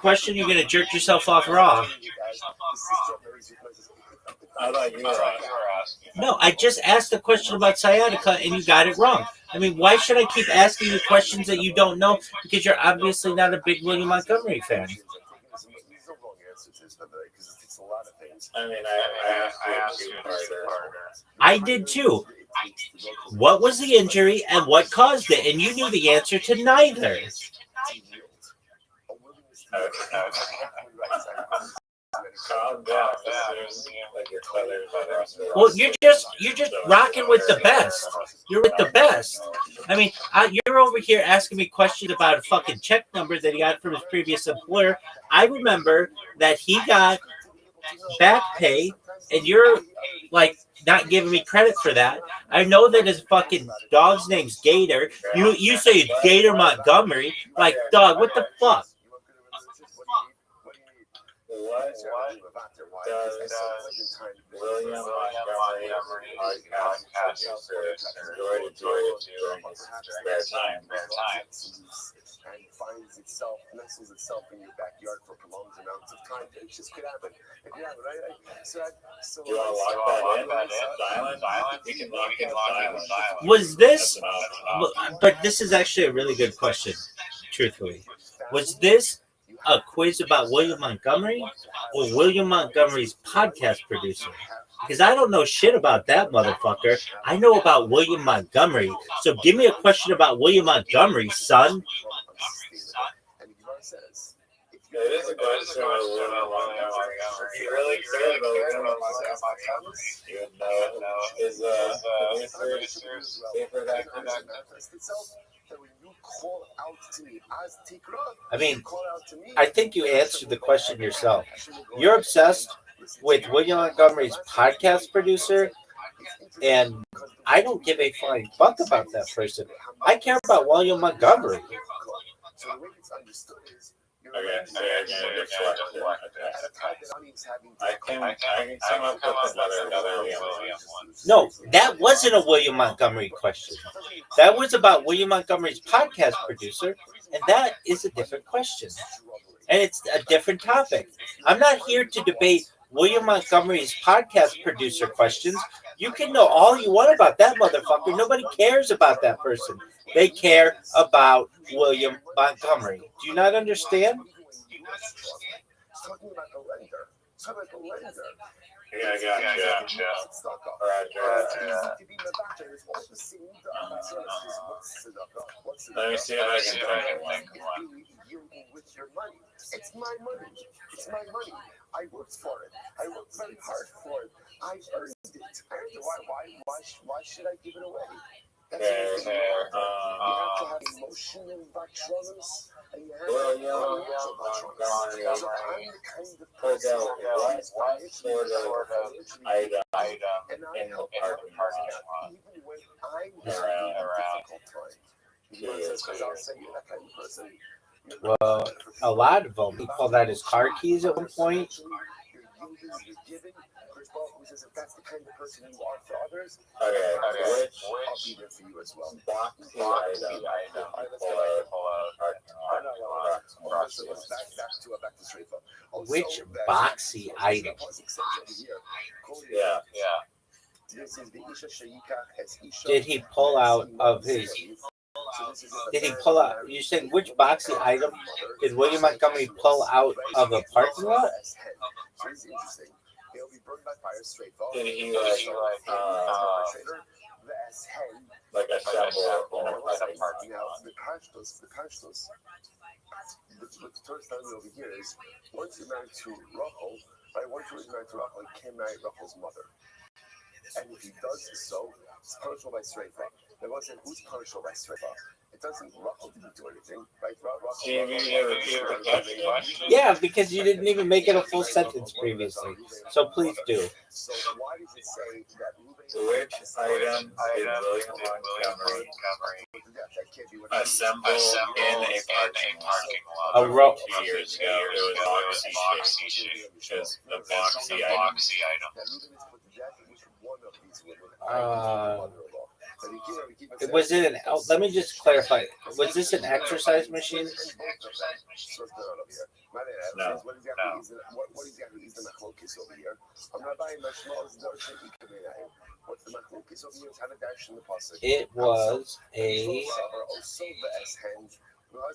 question, you're going to jerk yourself off raw. I thought you were asking. No, I just asked a question about sciatica and you got it wrong. I mean, why should I keep asking you questions that you don't know? Because you're obviously not a big William Montgomery fan. I mean, I asked you a two-parter. I did too. What was the injury and what caused it? And you knew the answer to neither. Calm down. Well, you're just rocking with the best. You're with the best. I mean, you're over here asking me questions about a fucking check number that he got from his previous employer. I remember that he got back pay, and you're like not giving me credit for that. I know that his fucking dog's name's Gator. You say it's Gator Montgomery. Like, dog, what the fuck? What does William Montgomery podcast enjoy to do during his spare time? And finds itself, nestles itself in your backyard for prolonged amounts of time. It just could happen. It could happen, right? So You want to lock that in? Silent? We can lock in silent. Was this? But this is actually a really good question. Truthfully, was this a quiz about William Montgomery or William Montgomery's podcast producer? Because I don't know shit about that motherfucker. I know about William Montgomery. So give me a question about William Montgomery, son. It is a question about William Montgomery. You really care about William Montgomery. You would know his producer's favorite actor. I mean, I think you answered the question yourself. You're obsessed with William Montgomery's podcast producer, and I don't give a flying fuck about that person. I care about William Montgomery. I come up with another William one. No, that wasn't a William Montgomery question. That was about William Montgomery's podcast producer, and that is a different question. And it's a different topic. I'm not here to debate William Montgomery's podcast producer questions. You can know all you want about that motherfucker. Nobody cares about that person. They care about William Montgomery. Do you not understand? Gotcha. Let me see if I can think of one. It's my money. It's my money. I worked for it. I worked very hard for it. I earned it. Why should I give it away? You have to have emotional backgrounds. William Montgomery pulled out what sort of item in the parking lot around 2 years ago. Well, a lot of them. He called that his car keys at one point. That's the kind of person you are for others. Okay. I'll be there for you as well. Boxy item pull out. Back to straight up. Which boxy item? Yeah. Did he pull out of his? Did he pull out? You said which boxy item did William Montgomery pull out of a parking lot? He'll be burned by fire straight up. Did he like assemble in a parking lot? The punch the first time over here is once you're married to Rachel, right? Once you're married to Rachel, he can marry Rachel's mother. And if he does so, it's punishable by straight up. They want to say, who's punishable by straight up? It doesn't, Rachel didn't do anything, right? Yeah, because you didn't even make it a full sentence previously. So please do. So why does it say that Which item did William Montgomery assemble in a parking lot? A rope. 2 years ago, it was boxy shape. Just the boxy item. Was it an? Let me just clarify. Was this an exercise machine? says, what exactly is the machlokes over here? I'm not buying my shmos darshan ikaminayim. What's the machlokes over here? It's how to dash in the pasuk. It was a.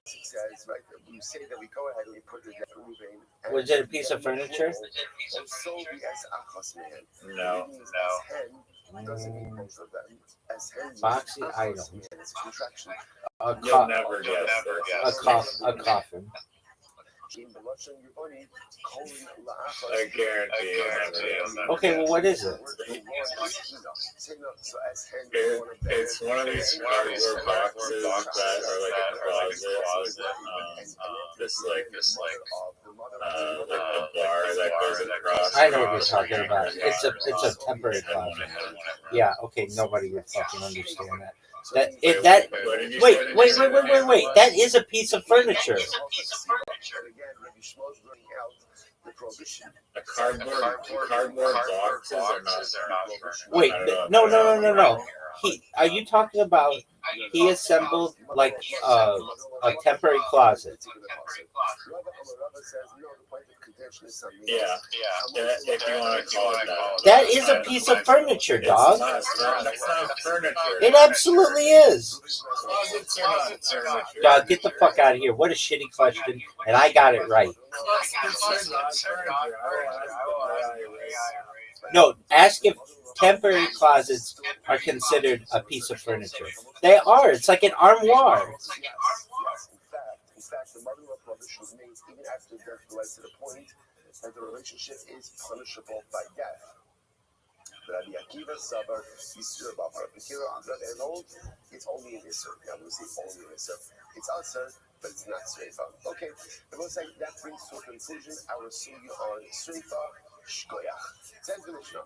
It says, right, you say that we go ahead and we put it down. Was it a piece of furniture? No. Doesn't mean both of them. Boxy item. You'll never guess. A coffin. I guarantee you'll never guess. Okay, well, what is it? It's one of these cardboard boxes that are like a closet. This like a bar that goes across. I know what you're talking about. It's a temporary closet. Yeah. Okay. Nobody would fucking understand that. Wait. That is a piece of furniture. The prohibition. A cardboard boxes are not. Wait, no. Are you talking about he assembled like a temporary closet? Yeah. If you want to call it that. That is a piece of furniture, dog. That's not furniture. It absolutely is. Closets are not furniture. Dog, get the fuck out of here. What a shitty question. And I got it right. No, ask if temporary closets are considered a piece of furniture. They are. It's like an armoire. In fact, the mother-in-law prohibition remains even after death led to the point that the relationship is punishable by death. Rabbi Akiva Sabar Yisur Babar. It's only in Isser. I'm going to say only in Isser. It's Asar, but it's not Sreifa. Okay, it looks like that brings to a conclusion our sugi on Sreifa Shkoyach. Says the Mishnah.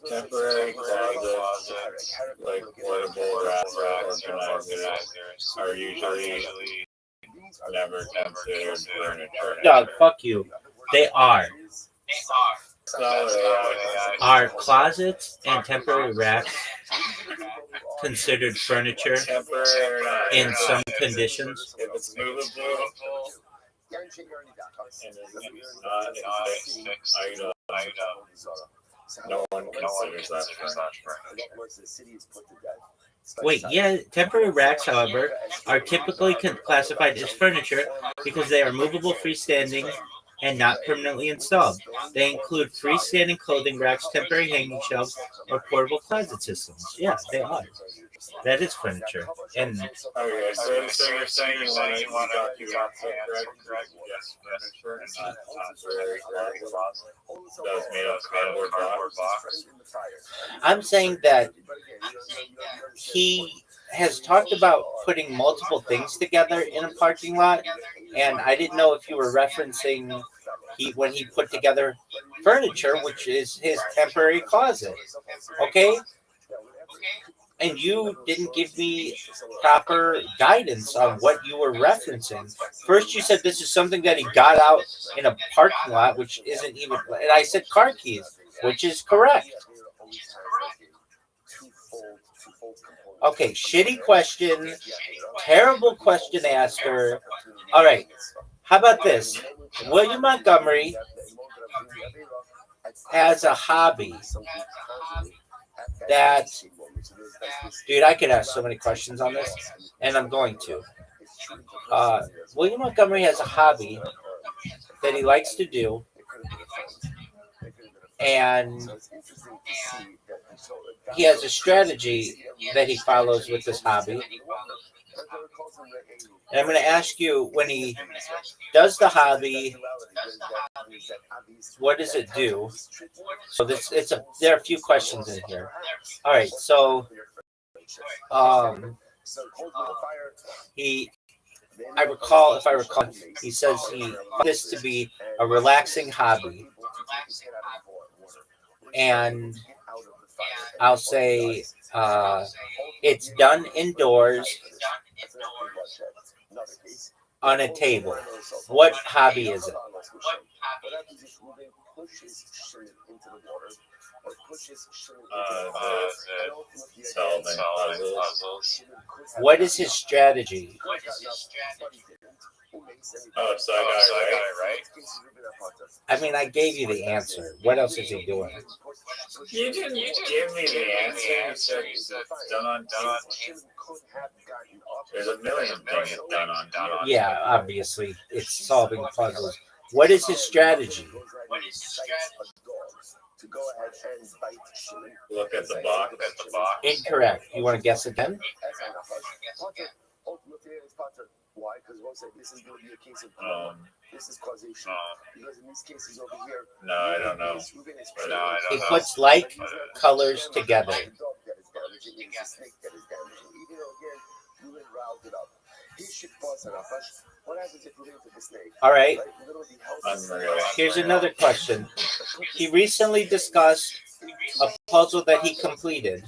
Temporary closets, like portable organizers, are usually never considered furniture. Dog, fuck you. They are. So, Are closets and temporary racks considered furniture in some conditions? if it's movable and it's not a fixed item, no one considers that furniture. Wait, yeah, temporary racks, however, are typically classified as furniture because they are movable, freestanding, and not permanently installed. They include freestanding clothing racks, temporary hanging shelves, or portable closet systems. Yeah, they are. That is furniture. And Okay, so you're saying you want to document correct? Yes, furniture and not temporary closet that was made of cardboard box. I'm saying that he has talked about putting multiple things together in a parking lot, and I didn't know if you were referencing when he put together furniture, which is his temporary closet. Okay? And you didn't give me proper guidance on what you were referencing. First, you said this is something that he got out in a parking lot, which isn't even, and I said car keys, which is correct. Okay, shitty question, terrible question asker. All right, how about this? William Montgomery has a hobby that, dude, I could ask so many questions on this, and I'm going to. William Montgomery has a hobby that he likes to do, and he has a strategy that he follows with this hobby. And I'm going to ask you, when he does the hobby, what does it do? So there are a few questions in here. All right, so I recall, he says he found this to be a relaxing hobby. And I'll say it's done indoors on a table. What hobby is it? Solving puzzles. What is his strategy? Oh, so I got it right? I mean, I gave you the answer. What else is he doing? You didn't give me the answer. You said it's done on. There's a million things done on. Yeah, obviously, it's solving puzzles. What is his strategy? Look at the box. Incorrect. You want to guess again? Why? Because one said this is going to be a case of this is causation. Because in these cases over here, No, I don't know. He puts like colors together. All right. Unreal. Here's another question. He recently discussed a puzzle that he completed.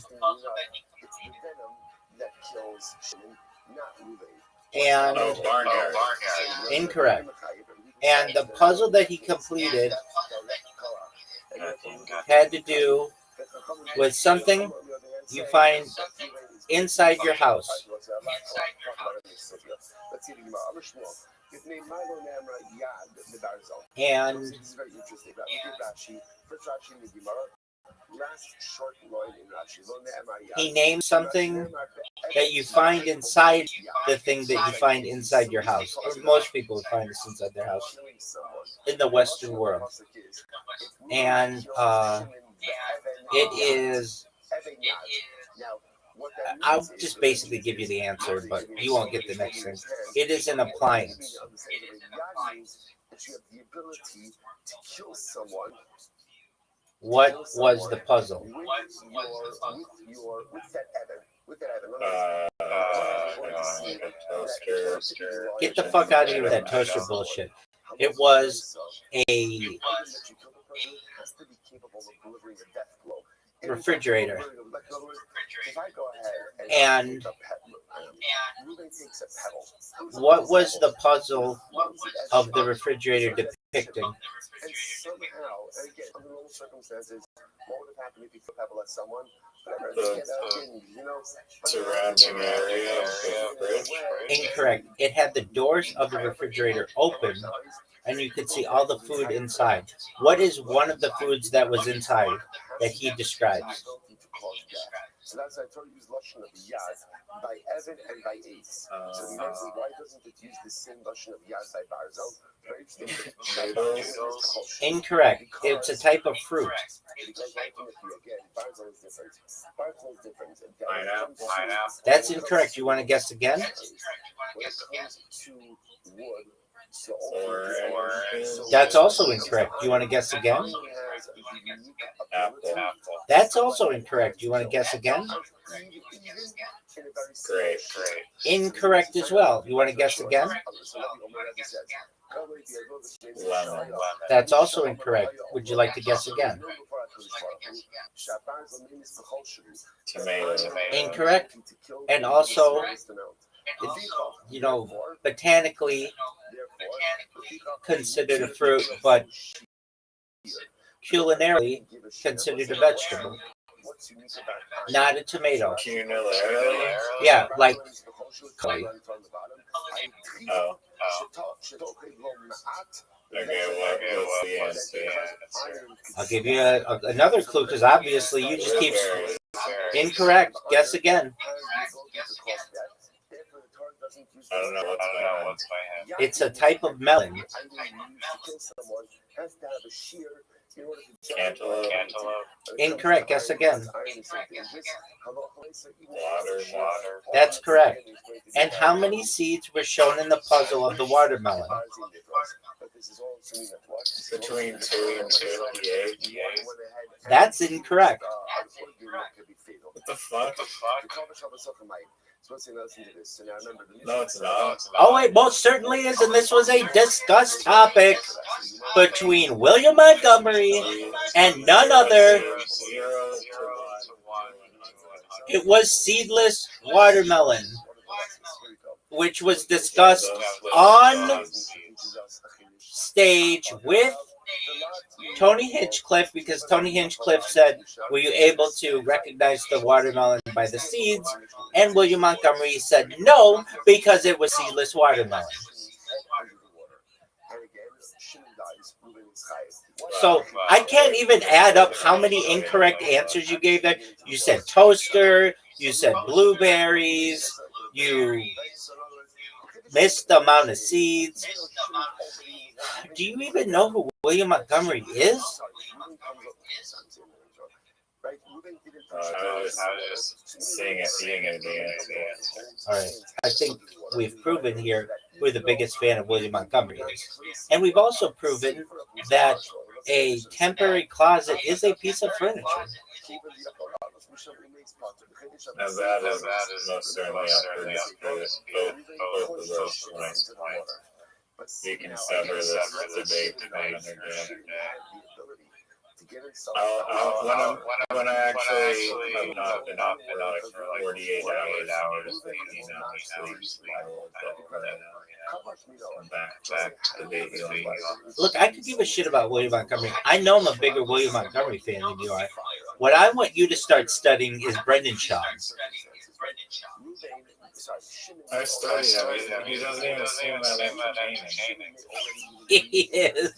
And Barnyard. incorrect. And the puzzle that he completed had to do with something you find inside your house. And he named something that you find inside the thing that you find inside your house. Or most people would find this inside their house in the Western world. And it is... I'll just basically give you the answer, but you won't get the next thing. It is an appliance. What was the puzzle? Get the fuck out of here with that toaster bullshit. It was a refrigerator. And what was the puzzle of the refrigerator depicting? And somehow, and again, under normal circumstances, what would have happened if you threw a pebble at someone? Surrounding area. Incorrect. It had the doors of the refrigerator open, and you could see all the food inside. What is one of the foods that was inside that he describes? So that's I told you use Lashon of Yad by Evan and by Ace. So he mentions why doesn't it use the same Lashon of Yad by Barzal? Incorrect. It's a type of fruit. That's incorrect. You want to guess again? That's also incorrect. You want to guess again? Apple. That's also incorrect. You want to guess again? Great. Incorrect as well. You want to guess again? Lemon. That's also incorrect. Would you like to guess again? Tomato. Incorrect. And also, you know, botanically considered a fruit, but culinarily considered a vegetable. Not a tomato. Culinarily? Yeah, like. Oh. Okay, what's the answer? I'll give you another clue because obviously you just keep incorrect. Guess again. I don't know what's my hand. It's a type of melon. Cantaloupe. Incorrect. Guess again. Water. That's correct. And how many seeds were shown in the puzzle of the watermelon? Between 2 and 58. That's incorrect. What the fuck? No, it's not. Oh, it most certainly is, and this was a discussed topic between William Montgomery and none other. It was seedless watermelon, which was discussed on stage with Tony Hinchcliffe, because Tony Hinchcliffe said, "Were you able to recognize the watermelon by the seeds?" And William Montgomery said, "No, because it was seedless watermelon." So I can't even add up how many incorrect answers you gave there. You said toaster, you said blueberries, you missed the amount of seeds. Do you even know who William Montgomery is? I was just seeing it again. All right. I think we've proven here who the biggest fan of William Montgomery is. And we've also proven that a temporary closet is a piece of furniture. Now that is most certainly up for both of those points. We can sever this debate on another day. When I actually have not been up for like 48 hours, back to the Look, I could give a shit about William Montgomery. I know I'm a bigger William Montgomery fan than you are. What I want you to start studying is Brendan Shaw. I studied him. He doesn't even seem that entertaining. He is.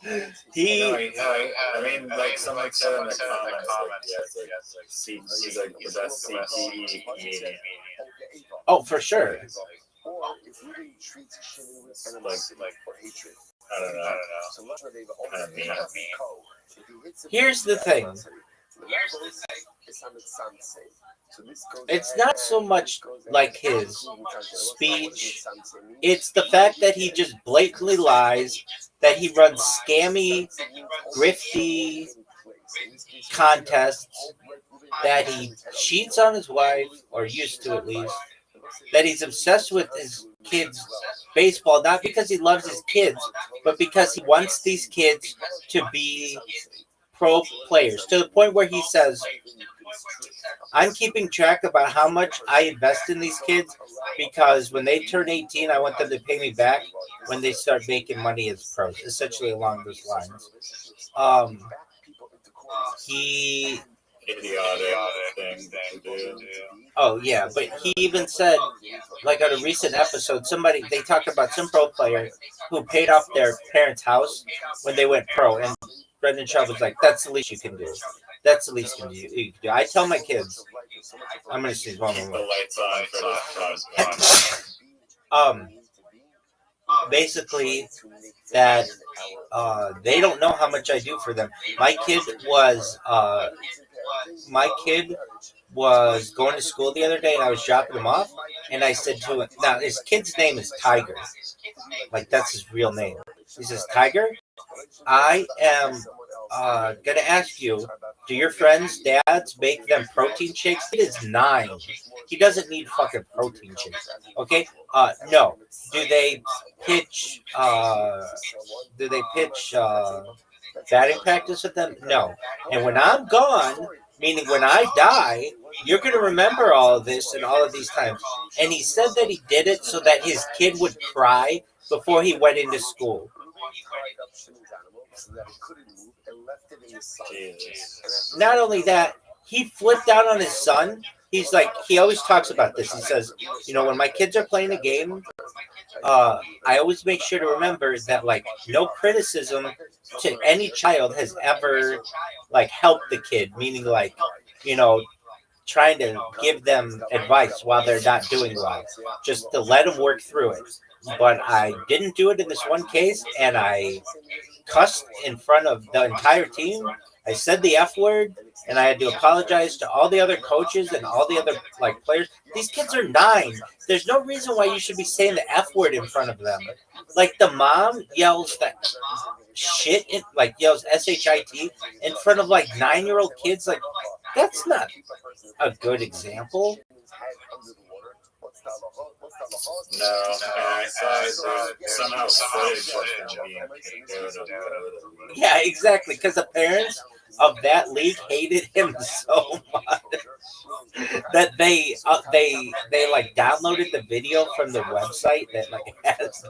I mean, like someone said in the comments, he's like the best CTE comedian. Oh, for sure. I don't know. Here's the thing. It's not so much like his speech. It's the fact that he just blatantly lies, that he runs scammy, grifty contests, that he cheats on his wife, or used to at least, that he's obsessed with his kids' baseball, not because he loves his kids, but because he wants these kids to be pro players, to the point where he says, "I'm keeping track about how much I invest in these kids because when they turn 18, I want them to pay me back when they start making money as pros," essentially along those lines. He idiotic thing to do. Oh yeah, but he even said, like on a recent episode, they talked about some pro player who paid off their parents' house when they went pro, and Brendan Shaw was like, "That's the least you can do. That's the least you can do." I tell my kids, I'm gonna see one Keep more. the lights on for this podcast. Basically, that they don't know how much I do for them. My kid was going to school the other day, and I was dropping him off, and I said to him, now his kid's name is Tiger, like that's his real name. He says, "Tiger, I am gonna ask you, do your friends' dads make them protein shakes?" He is 9. He doesn't need fucking protein shakes. Okay? No. Do they pitch batting practice with them? No. And when I'm gone, meaning when I die, you're gonna remember all of this and all of these times. And he said that he did it so that his kid would cry before he went into school. Jesus. Not only that, he flipped out on his son. He's like, he always talks about this. He says, when my kids are playing a game, I always make sure to remember that, like, no criticism to any child has ever, like, helped the kid. Meaning, like, trying to give them advice while they're not doing well, just to let them work through it. But I didn't do it in this one case, and I cussed in front of the entire team. I said the F word, and I had to apologize to all the other coaches and all the other players. These kids are 9. There's no reason why you should be saying the F word in front of them. Like, the mom yells that shit, yells SHIT in front of 9-year-old kids. Like, that's not a good example. No, I saw somehow footage of them being kicked out of the Yeah, exactly, because the parents of that league hated him so much. that they like downloaded the video from the website that like has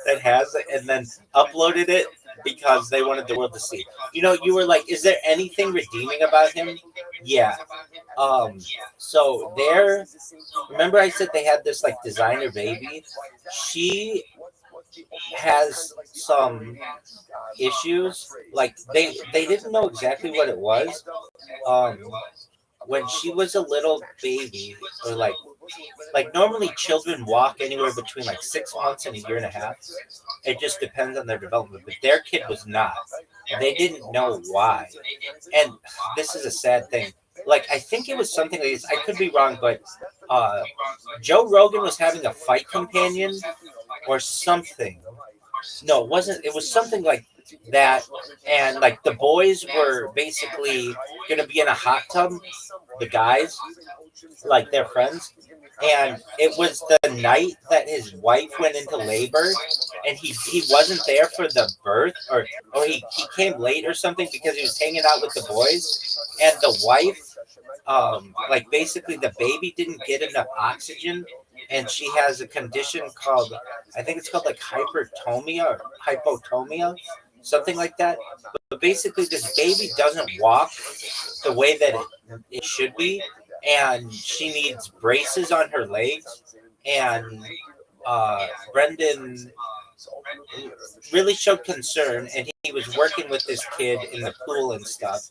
that has it and then uploaded it because they wanted the world to see. You know, you were like, is there anything redeeming about him? Yeah. Um. So there. Remember, I said they had this like designer baby. She has some issues. Like they didn't know exactly what it was. Um. When she was a little baby, or like normally children walk anywhere between like 6 months and a year and a half. It just depends on their development. But their kid was not. And they didn't know why. And this is a sad thing. Like I think it was something like this. I could be wrong, but uh, Joe Rogan was having a fight companion or something. No, it wasn't. It was something like that. And like the boys were basically going to be in a hot tub, the guys, like their friends. And it was the night that his wife went into labor, and he wasn't there for the birth, or he came late or something because he was hanging out with the boys, and the wife, like basically the baby didn't get enough oxygen, and she has a condition called, I think it's called like hypertomia or hypotomia, something like that. But basically, this baby doesn't walk the way that it should be, and she needs braces on her legs. And Brendan really showed concern, and he was working with this kid in the pool and stuff.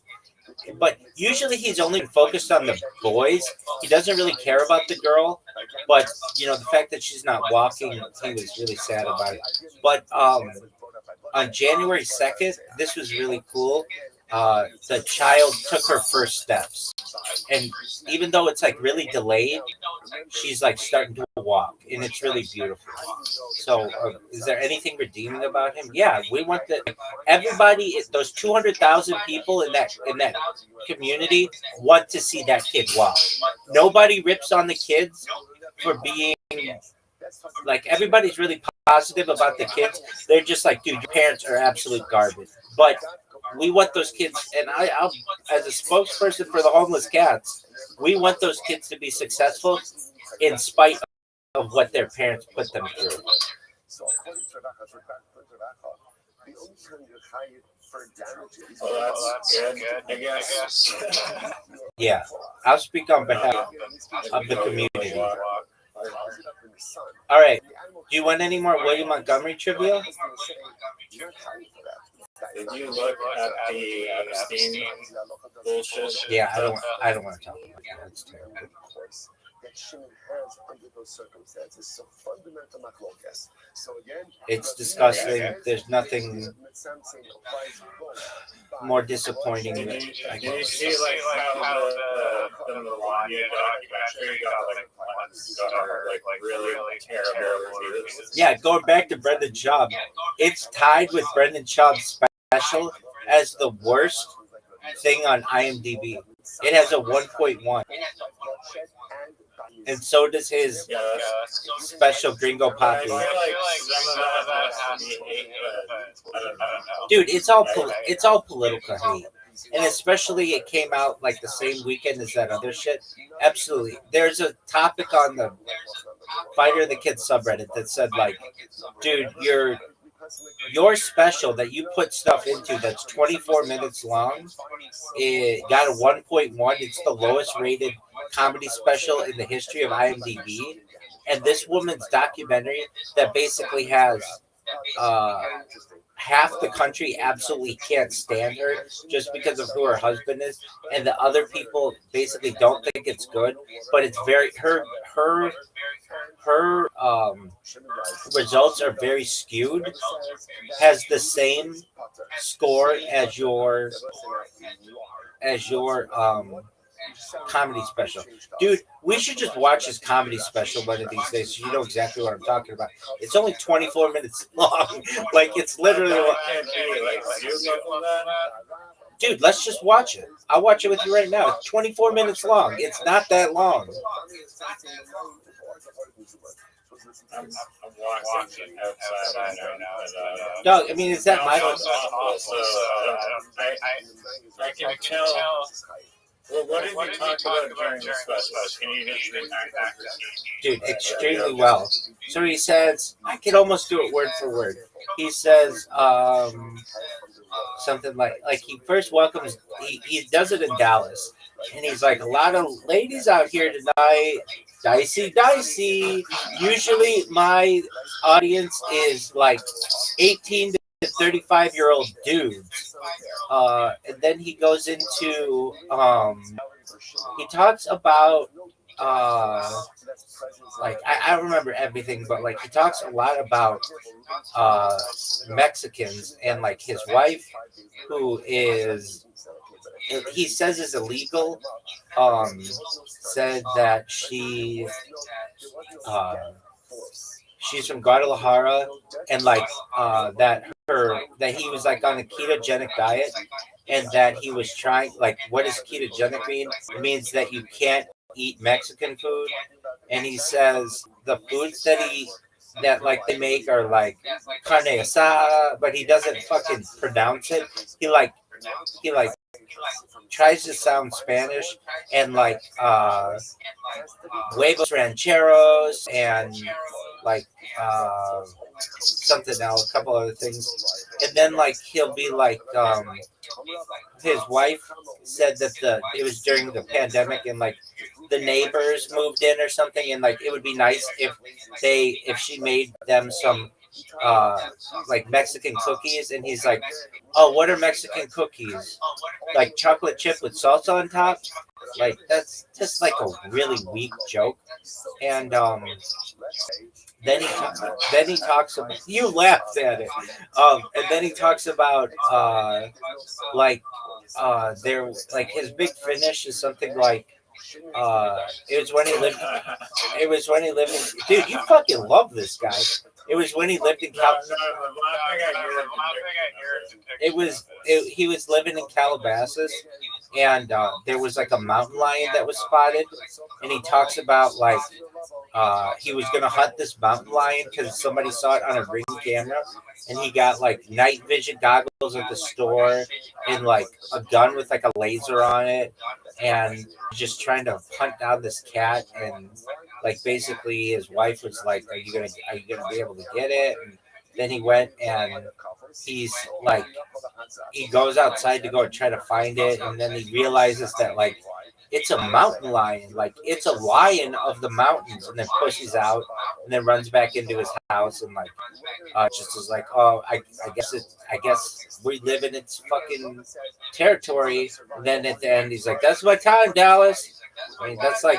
But usually he's only focused on the boys. He doesn't really care about the girl. But you know, the fact that she's not walking, he was really sad about it. But on January 2nd, this was really cool. The child took her first steps, and even though it's like really delayed, she's like starting to walk, and it's really beautiful. So, is there anything redeeming about him? Yeah, we want that. Everybody, those 200,000 people in that community, want to see that kid walk. Nobody rips on the kids for being like, everybody's really positive about the kids. They're just like, dude, your parents are absolute garbage. But we want those kids, and I'll, as a spokesperson for the homeless cats, we want those kids to be successful in spite of what their parents put them through. So according to Rebecca, the only time you're hired for damages. Oh, that's good. I guess. Yeah, I'll speak on behalf of the community. All right. Do you want any more William Montgomery trivia? Did you look at the Epstein bullshit? Yeah, I don't want to talk about that. That's terrible. It's disgusting. There's nothing more disappointing. Did you see like how the Melania documentary got like really terrible reviews? Yeah, going back to Brendan Schaub, it's tied with Brendan Schaub's special as the worst thing on IMDb. It has a 1.1. And so does his special Gringo Poppy. Dude, it's all political hate. And especially it came out like the same weekend as that other shit. Absolutely. There's a topic on the Fighter and the Kids subreddit that said like, dude, your special that you put stuff into that's 24 minutes long, it got a 1.1. It's the lowest rated comedy special in the history of IMDb. And this woman's documentary that basically has half the country absolutely can't stand her just because of who her husband is, and the other people basically don't think it's good. But it's very her results are very skewed. Has the same score as your comedy special. Dude, we should just watch his comedy special one of these days so you know exactly what I'm talking about. It's only 24 minutes long. Like, it's literally dude, let's just watch it. I'll watch it with you right now. It's 24 minutes long. It's not that long. I'm watching outside right now. Doug, I mean, is that my... Also, I can tell Well, what did you talk about during the special? Can you just reenact that? Dude, extremely well. So he says, I can almost do it word for word. He says, something like he first welcomes, he does it in Dallas. And he's like, a lot of ladies out here tonight, dicey. Usually my audience is like 18 to 35-year-old dudes. And then he goes into, he talks about, like, I don't remember everything, but like he talks a lot about Mexicans and like his wife, who is, he says is illegal, said that she's from Guadalajara, and like that he was like on a ketogenic diet, and that he was trying, like, what does ketogenic mean? It means that you can't eat Mexican food, and he says the foods that like they make are like carne asada, but he doesn't fucking pronounce it. He like tries to sound Spanish, and like huevos rancheros, and like something else, a couple other things. And then like he'll be like, his wife said that it was during the pandemic, and like the neighbors moved in or something, and like it would be nice if she made them some like Mexican cookies. And he's like, oh, what are Mexican cookies? Like chocolate chip with salsa on top? Like, that's just like a really weak joke. And then he talks about, you laughed at it. And then he talks about there, like, his big finish is something like, it was when he lived in, dude, you fucking love this guy. It was when he lived in he was living in Calabasas, and there was like a mountain lion that was spotted, and he talks about like he was gonna hunt this mountain lion because somebody saw it on a Ring camera, and he got like night vision goggles at the store and like a gun with like a laser on it, and just trying to hunt down this cat. And like basically his wife was like, are you gonna be able to get it? And then he went, and he's like, he goes outside to go try to find it, and then he realizes that like it's a mountain lion, like it's a lion of the mountains, and then pushes out and then runs back into his house, and like just is like, oh, I guess we live in its fucking territory. And then at the end he's like, that's my time, Dallas. I mean, that's like,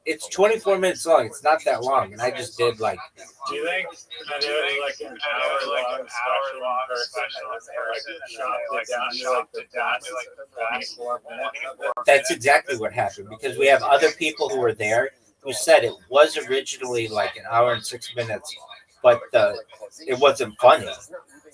it's 24 minutes long. It's not that long, and I just did like. Do you think doing like an hour-long special That's exactly what happened, because we have other people who were there who said it was originally like an hour and 6 minutes, but it wasn't funny.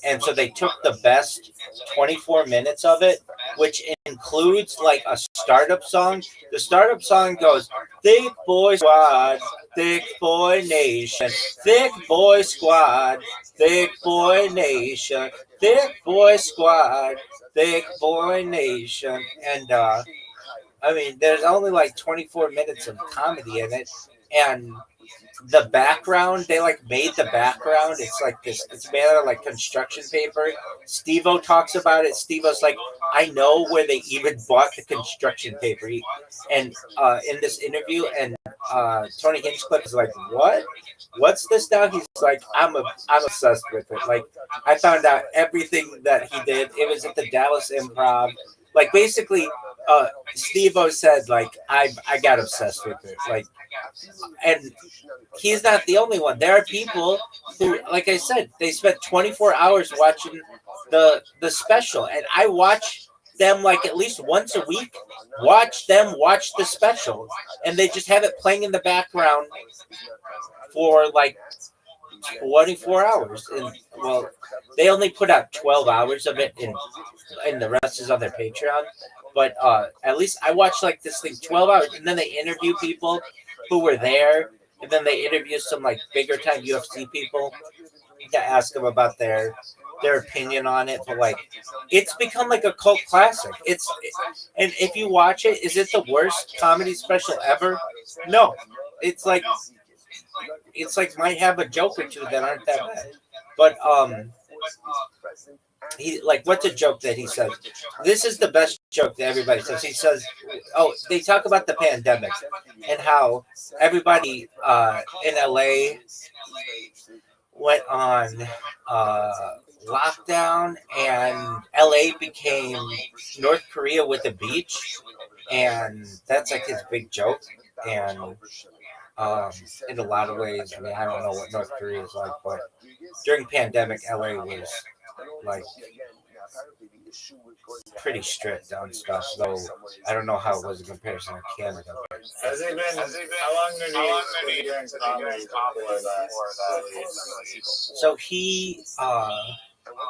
And so they took the best 24 minutes of it, which includes like a startup song. The startup song goes, thick boy squad, thick boy nation, thick boy squad, thick boy nation, thick boy squad, thick boy nation. And I mean, there's only like 24 minutes of comedy in it. And the background, they like made the background. It's like this, it's made out of like construction paper. Steve-O talks about it. Steve-O's like, I know where they even bought the construction paper. And in this interview, and Tony Hinchcliffe is like, what's this now? He's like, I'm obsessed with it. Like, I found out everything that he did. It was at the Dallas Improv. Like, basically, Steve-O said, like, I got obsessed with it. Like, and he's not the only one. There are people who, like I said, they spent 24 hours watching the special, and I watch them like at least once a week. Watch the special, and they just have it playing in the background for like 24 hours. And well, they only put out 12 hours of it, and the rest is on their Patreon. But at least I watched like this thing 12 hours, and then they interview people who were there, and then they interview some like bigger time UFC people to ask them about their their opinion on it, but like it's become like a cult classic. And if you watch it, is it the worst comedy special ever? No. It's like might have a joke or two that aren't that bad. But he like what's a joke that he says? This is the best joke that everybody says. He says, "Oh, they talk about the pandemic and how everybody in LA went on lockdown, and LA became North Korea with a beach, and that's like his big joke." And in a lot of ways, I mean, I don't know what North Korea is like, but during pandemic, LA was like pretty strict on stuff. Though I don't know how it was in comparison to Canada. But. Has he been? How long did he doing comedy before that? So he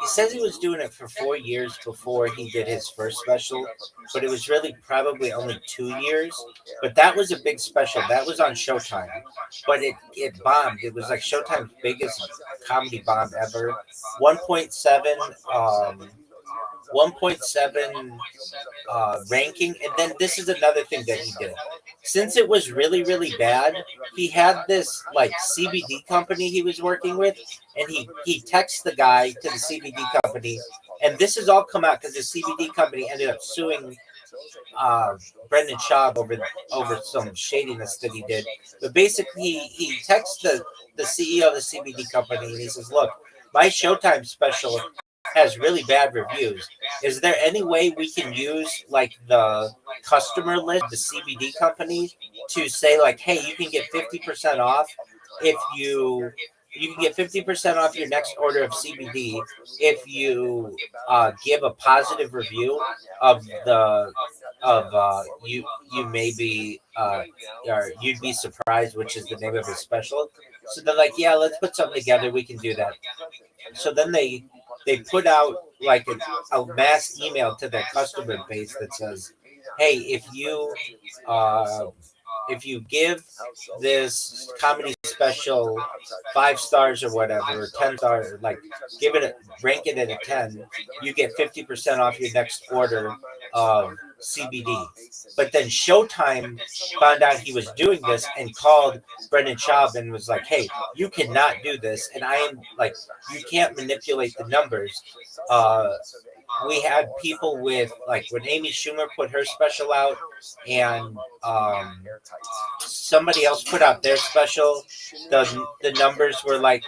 says he was doing it for 4 years before he did his first special, but it was really probably only 2 years. But that was a big special. That was on Showtime, but it bombed. It was like Showtime's biggest comedy bomb ever. 1.7 ranking. And then this is another thing that he did. Since it was really, really bad, he had this like CBD company he was working with, and he texts the guy to the CBD company, and this has all come out because the CBD company ended up suing Brendan Schaub over some shadiness that he did. But basically, he texts the CEO of the CBD company, and he says, "Look, my Showtime special has really bad reviews. Is there any way we can use like the customer list of the CBD company to say like, hey, you can get 50% off if you can get 50% off your next order of CBD if you give a positive review of you may be or you'd be surprised, which is the name of his special." So they're like, "Yeah, let's put something together. We can do that." So then they put out like a mass email to their customer base that says, "Hey, if you give this comedy special 5 stars or whatever, or 10 stars, like rank it at a 10, you get 50% off your next order of CBD." But then Showtime found out he was doing this and called Brendan Schaub and was like, "Hey, you cannot do this, and I am like, you can't manipulate the numbers." We had people with like when Amy Schumer put her special out, and somebody else put out their special. The numbers were like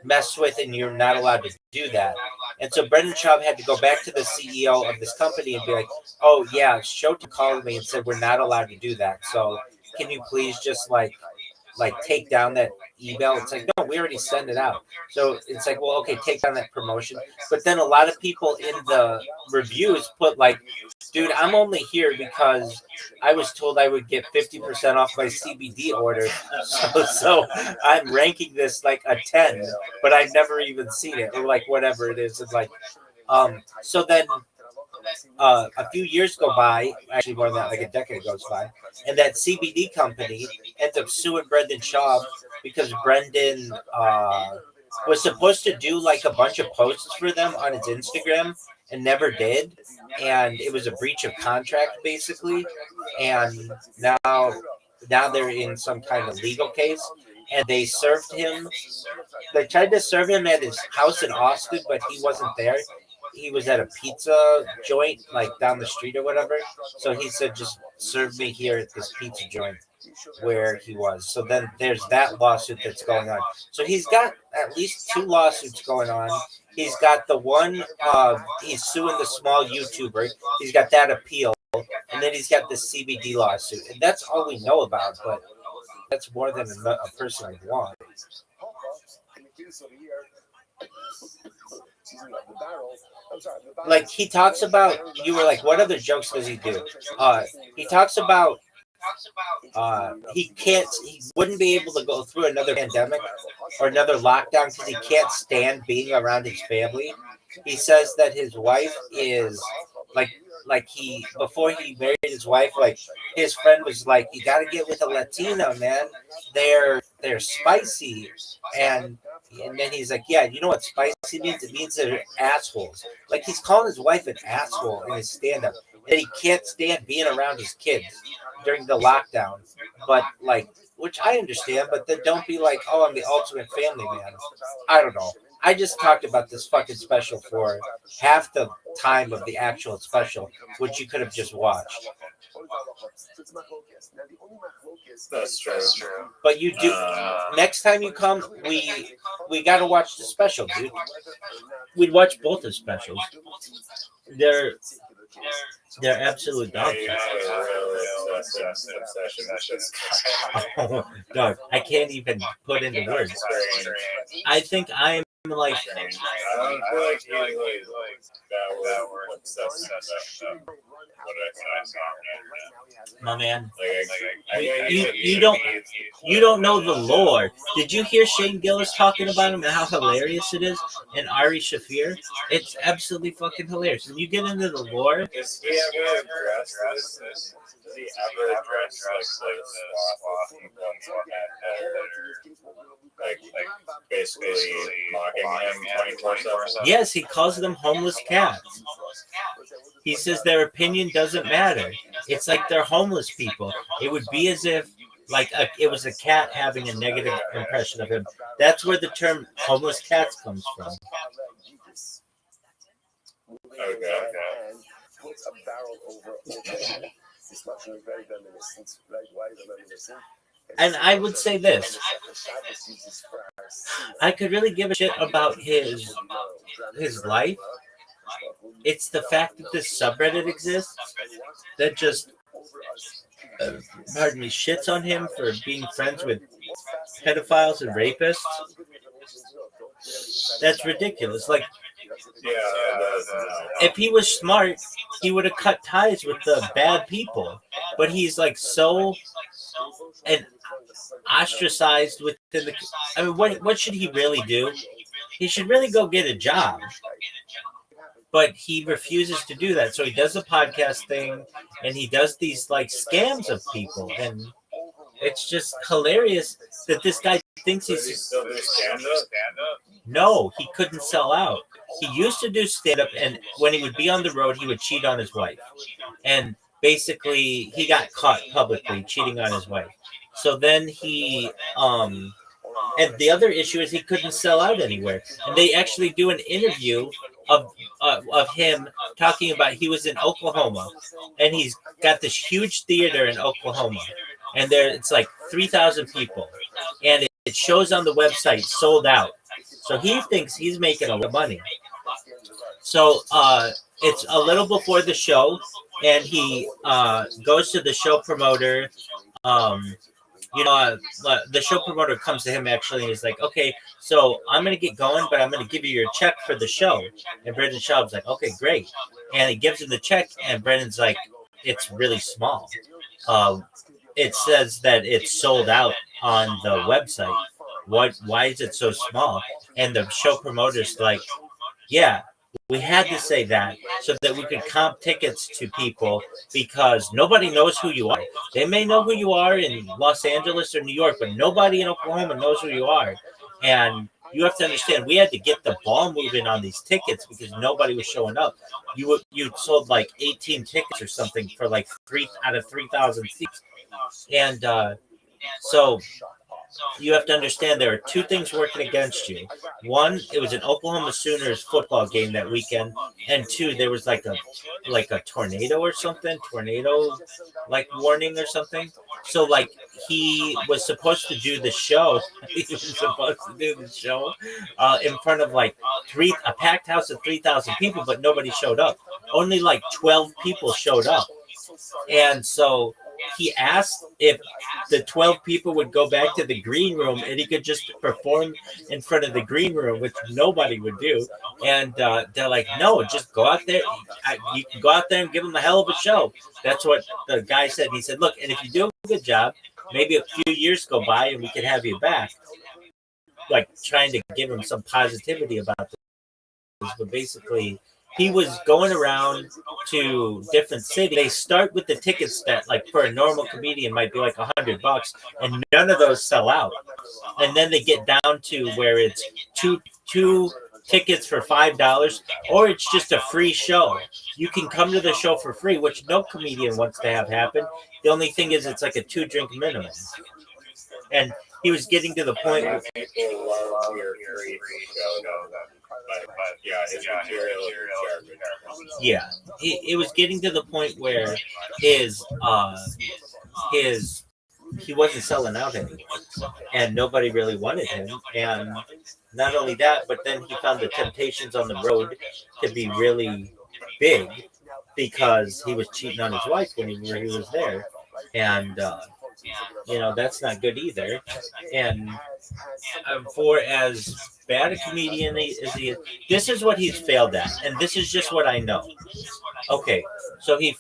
messed with, and you're not allowed to do that. And so Brendan Schaub had to go back to the CEO of this company and be like, "Oh yeah, Showtime called me and said we're not allowed to do that. So can you please just like take down that email?" It's like, "No, we already sent it out." So it's like, well, okay, take down that promotion. But then a lot of people in the reviews put like, "Dude, I'm only here because I was told I would get 50% off my CBD order. So I'm ranking this like a 10, but I've never even seen it," or like whatever it is. It's like, so then a few years go by, actually more than that, like a decade goes by, and that CBD company ends up suing Brendan Schaub because Brendan was supposed to do like a bunch of posts for them on his Instagram and never did, and it was a breach of contract basically, and now they're in some kind of legal case, and they served him. They tried to serve him at his house in Austin, but he wasn't there. He was at a pizza joint like down the street or whatever. So he said, "Just serve me here at this pizza joint where he was." So then there's that lawsuit that's going on. So he's got at least 2 lawsuits going on. He's got the one he's suing the small YouTuber. He's got that appeal, and then he's got the CBD lawsuit, and that's all we know about. But that's more than a person would want. Like he talks about, you were like, what other jokes does he do? He talks about he wouldn't be able to go through another pandemic or another lockdown because he can't stand being around his family. He says that his wife is like he before he married his wife, like his friend was like, "You got to get with a Latina, man. They're spicy." And And then he's like, yeah, you know what spicy means? It means they're assholes. Like he's calling his wife an asshole in his stand-up. And he can't stand being around his kids during the lockdown. But like, which I understand, but then don't be like, oh, I'm the ultimate family man. I don't know. I just talked about this fucking special for half the time of the actual special, which you could have just watched. That's true. But you do. Next time you come, we got to watch the special, dude. We'd watch both the specials. They're absolute dogs. Oh, dog, I can't even put into words. I think I'm like. I don't feel like he's like that word obsessed. My man, Like, you don't know the lore. Did you hear Shane Gillis talking about him and how hilarious it is? And Ari Shafir, it's absolutely fucking hilarious. When you get into the lore, does he ever address this? Does he ever address like swath people like basically mocking him 24/7? yes, he calls them homeless cats. He says their opinion doesn't matter. It's like they're homeless people. It would be as if it was a cat having a negative impression of him. That's where the term homeless cats comes from. Okay. And I would say this. I could really give a shit about his life. It's the fact that this subreddit exists that just, pardon me, shits on him for being friends with pedophiles and rapists. That's ridiculous. Like, if he was smart, he would have cut ties with the bad people. But he's like so and ostracized within the. I mean, what should he really do? He should really go get a job. But he refuses to do that. So he does a podcast thing and he does these like scams of people. And it's just hilarious that this guy thinks Does he still do stand-up? No, he couldn't sell out. He used to do stand-up, and when he would be on the road, he would cheat on his wife. And basically, he got caught publicly cheating on his wife. So then he, and the other issue is he couldn't sell out anywhere. And they actually do an interview of him talking about he was in Oklahoma, and he's got this huge theater in Oklahoma, and it's like 3,000 people, and it shows on the website sold out. So he thinks he's making a lot of money. So it's a little before the show, and he goes to the show promoter. The show promoter comes to him actually, and he's like, okay, so I'm going to get going, but I'm going to give you your check for the show. And Brendan Schaub's like, okay, great. And he gives him the check, and Brendan's like, it's really small. It says that it's sold out on the website. Why is it so small? And the show promoter's like, yeah, we had to say that so that we could comp tickets to people because nobody knows who you are. They may know who you are in Los Angeles or New York, but nobody in Oklahoma knows who you are. And you have to understand, we had to get the ball moving on these tickets because nobody was showing up. You sold like 18 tickets or something for like 3 out of 3,000 seats. And so you have to understand there are two things working against you. One, it was an Oklahoma Sooners football game that weekend, and two, there was like a tornado or something, like warning or something. So like he was supposed to do the show. He was supposed to do the show in front of like a packed house of 3,000 people, but nobody showed up. Only like 12 people showed up, and so he asked if the 12 people would go back to the green room and he could just perform in front of the green room, which nobody would do. And they're like, no, just go out there. You can go out there and give them a hell of a show. That's what the guy said. He said, look, and if you do a good job, maybe a few years go by and we can have you back. Like trying to give him some positivity about this. But basically, he was going around to different cities. They start with the tickets that, like, for a normal comedian might be like $100, and none of those sell out. and then they get down to where it's two tickets for $5, or it's just a free show. You can come to the show for free, which no comedian wants to have happen. The only thing is, it's like a 2-drink minimum, and he was getting to the point where people love your free show, but yeah, his material is garbage. yeah, it was getting to the point where his he wasn't selling out anymore, and nobody really wanted him. And not only that, but then he found the Temptations on the Road to be really big because he was cheating on his wife when he was there, and that's not good either. And for as bad a comedian as he is, this is what he's failed at, and this is just what I know. Okay, so he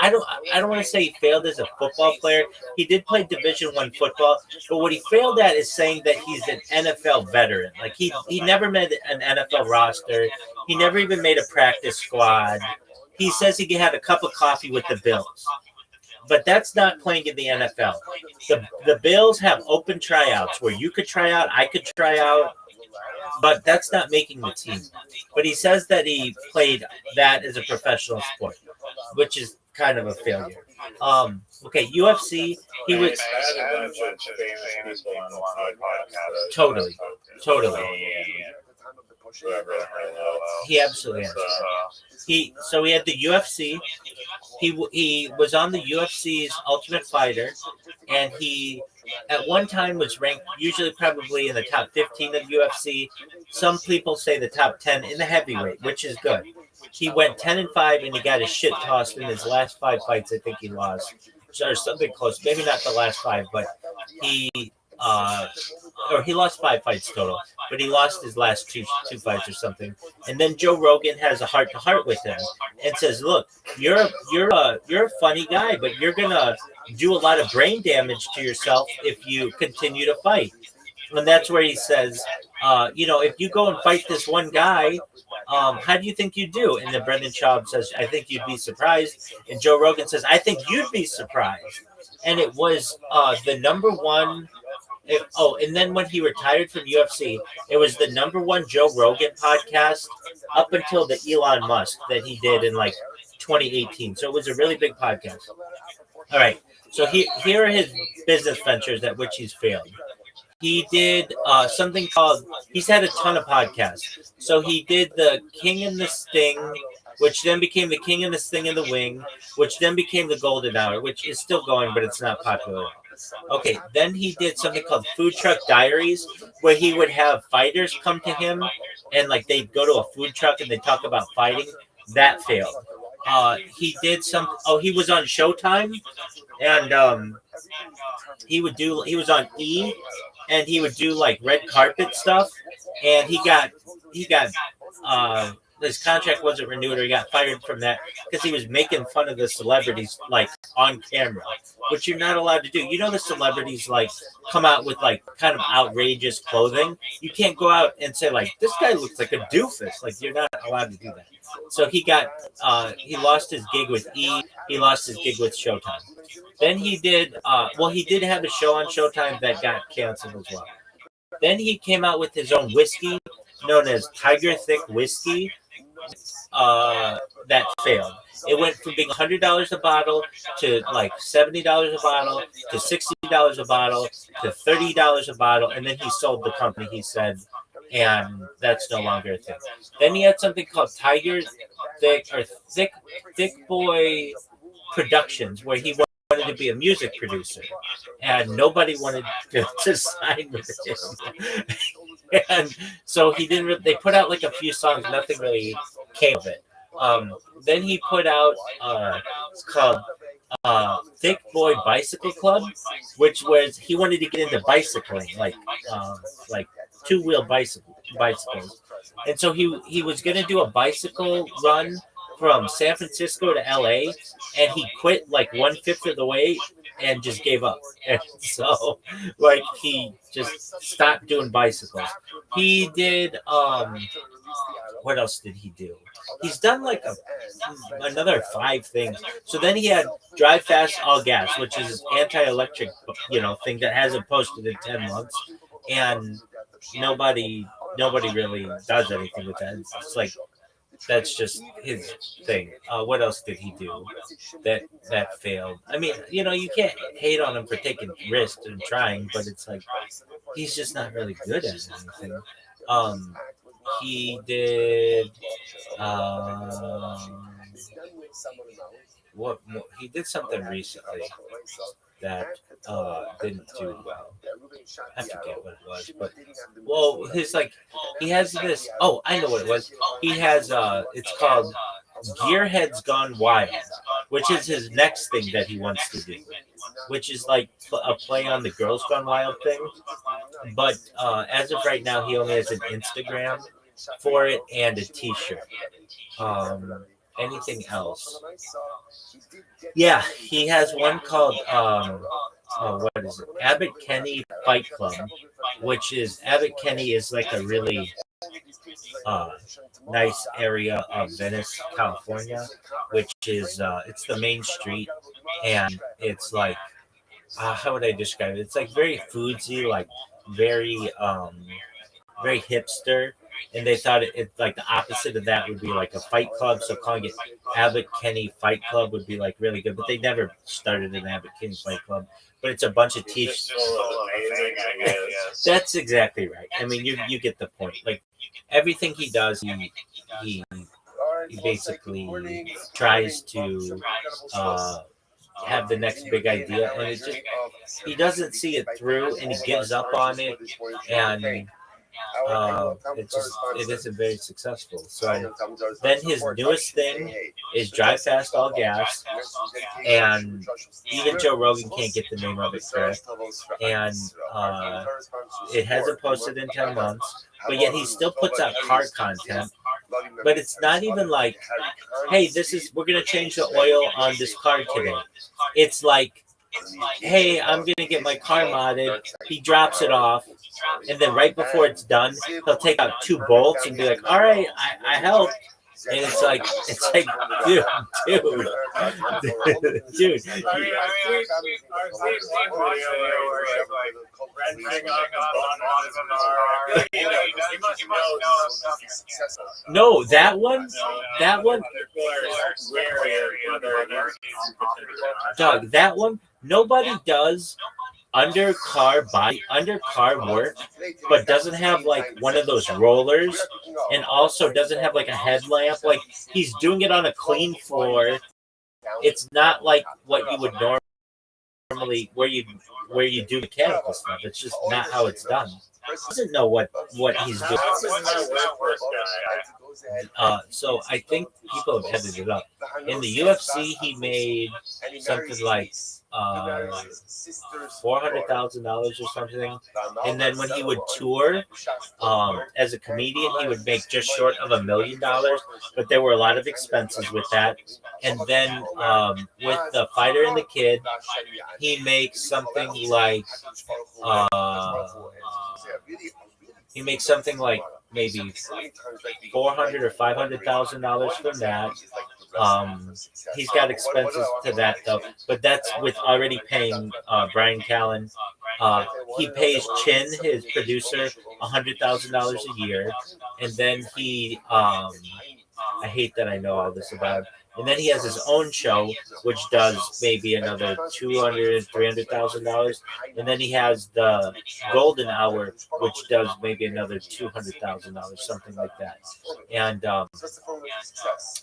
I don't want to say he failed as a football player. He did play Division I football, but what he failed at is saying that he's an NFL veteran. Like he never made an NFL roster. He never even made a practice squad. He says he had a cup of coffee with the Bills, but that's not playing in the NFL. The Bills have open tryouts where you could try out, I could try out, but that's not making the team. But he says that he played that as a professional sport, which is kind of a failure. Okay, UFC, he was had a bunch of famous people on the podcast. totally. Whoever He absolutely has. He had the UFC. He was on the UFC's Ultimate Fighter, and he at one time was ranked usually probably in the top 15 of UFC. Some people say the top 10 in the heavyweight, which is good. He went 10-5, and he got his shit tossed in his last 5 fights. I think he lost, or something close. Maybe not the last 5, but he lost 5 fights total, but he lost his last two fights or something. And then Joe Rogan has a heart-to-heart with him and says, "Look, you're a funny guy, but you're gonna do a lot of brain damage to yourself if you continue to fight." And that's where he says, if you go and fight this one guy, how do you think you do? And then Brendan Schaub says, "I think you'd be surprised." And Joe Rogan says, "I think you'd be surprised." And it was the number one. And then when he retired from UFC, it was the number one Joe Rogan podcast up until the Elon Musk that he did in like 2018. So it was a really big podcast. All right. So here are his business ventures at which he's failed. He did something called, he's had a ton of podcasts. So he did the King and the Sting, which then became the King and the Sting and the Wing, which then became the Golden Hour, which is still going, but it's not popular. Okay, then he did something called Food Truck Diaries, where he would have fighters come to him, and like they'd go to a food truck and they talk about fighting. That failed. He did he was on Showtime, and he was on E, and he would do like red carpet stuff, and he got his contract wasn't renewed, or he got fired from that because he was making fun of the celebrities like on camera, which you're not allowed to do. The celebrities like come out with like kind of outrageous clothing. You can't go out and say like, this guy looks like a doofus. Like, you're not allowed to do that. So he lost his gig with E. He lost his gig with Showtime. Then he did he did have a show on Showtime that got canceled as well. Then he came out with his own whiskey known as Tiger Thick Whiskey. That failed. It went from being $100 a bottle to like $70 a bottle to $60 a bottle to $30 a bottle, and then he sold the company, he said, and that's no longer a thing. Then he had something called Tiger Thick Boy Productions, where he wanted to be a music producer, and nobody wanted to sign with him. And so he didn't. They put out like a few songs. Nothing really came of it. Then he put out it's called Thick Boy Bicycle Club, which was he wanted to get into bicycling, like 2-wheel bicycles. And so he was going to do a bicycle run from San Francisco to LA, and he quit like 1/5 of the way and just gave up. And so like he just stopped doing bicycles. He did what else did he do? He's done like another 5 things. So then he had Drive Fast All Gas, which is an anti-electric thing that hasn't posted in 10 months. and nobody really does anything with that. It's like that's just his thing. What else did he do that failed? I mean, you can't hate on him for taking risks and trying, but it's like he's just not really good at anything. He did. What he did something recently that didn't do well. I forget what it was, but his he has this. Oh, I know what it was. He has it's called Gearheads Gone Wild, which is his next thing that he wants to do, which is like a play on the Girls Gone Wild thing. But as of right now, he only has an Instagram for it and a T-shirt. Anything else? Yeah, he has one called what is it? Abbott Kenny Fight Club, which is Abbott Kenny is like a really nice area of Venice, California, which is it's the main street, and it's like how would I describe it? It's like very foodsy, like very very hipster, and they thought it like the opposite of that would be like a fight club. So calling it Abbott Kenny Fight Club would be like really good, but they never started an Abbott Kenny Fight Club. But it's a bunch of t-shirts. Amazing, I guess. That's exactly right. I mean, you get the point. Like everything he does, he basically tries to have the next big idea, and it just he doesn't see it through, and he gives up on it, and it isn't very successful. So then his newest thing is Drive Fast All Gas, and even Joe Rogan can't get the name of it correct, and it hasn't posted in 10 months, but yet he still puts out car content. But it's not even like, hey, we're gonna change the oil on this car today. It's like, hey, I'm gonna get my car modded. He drops it off, and then right before it's done, he'll take out 2 bolts and be like, all right, I helped. And it's like, dude. No, that one, Doug, that one, nobody does undercar work, but doesn't have like one of those rollers, and also doesn't have like a headlamp. Like he's doing it on a clean floor. It's not like what you would normally where you do mechanical stuff. It's just not how it's done. He doesn't know what he's doing. So I think people have headed it up. In the UFC, he made something like $400,000 or something, and then when he would tour as a comedian, he would make just short of $1 million. But there were a lot of expenses with that. And then with The Fighter and the Kid, he makes something like maybe $400,000 or $500,000 from that. He's got expenses to that though, but that's with already paying Brian Callen. He pays Chin, his producer, $100,000 a year, and then he I hate that I know all this about him. And then he has his own show, which does maybe another $200,000, $300,000. And then he has the Golden Hour, which does maybe another $200,000, something like that. And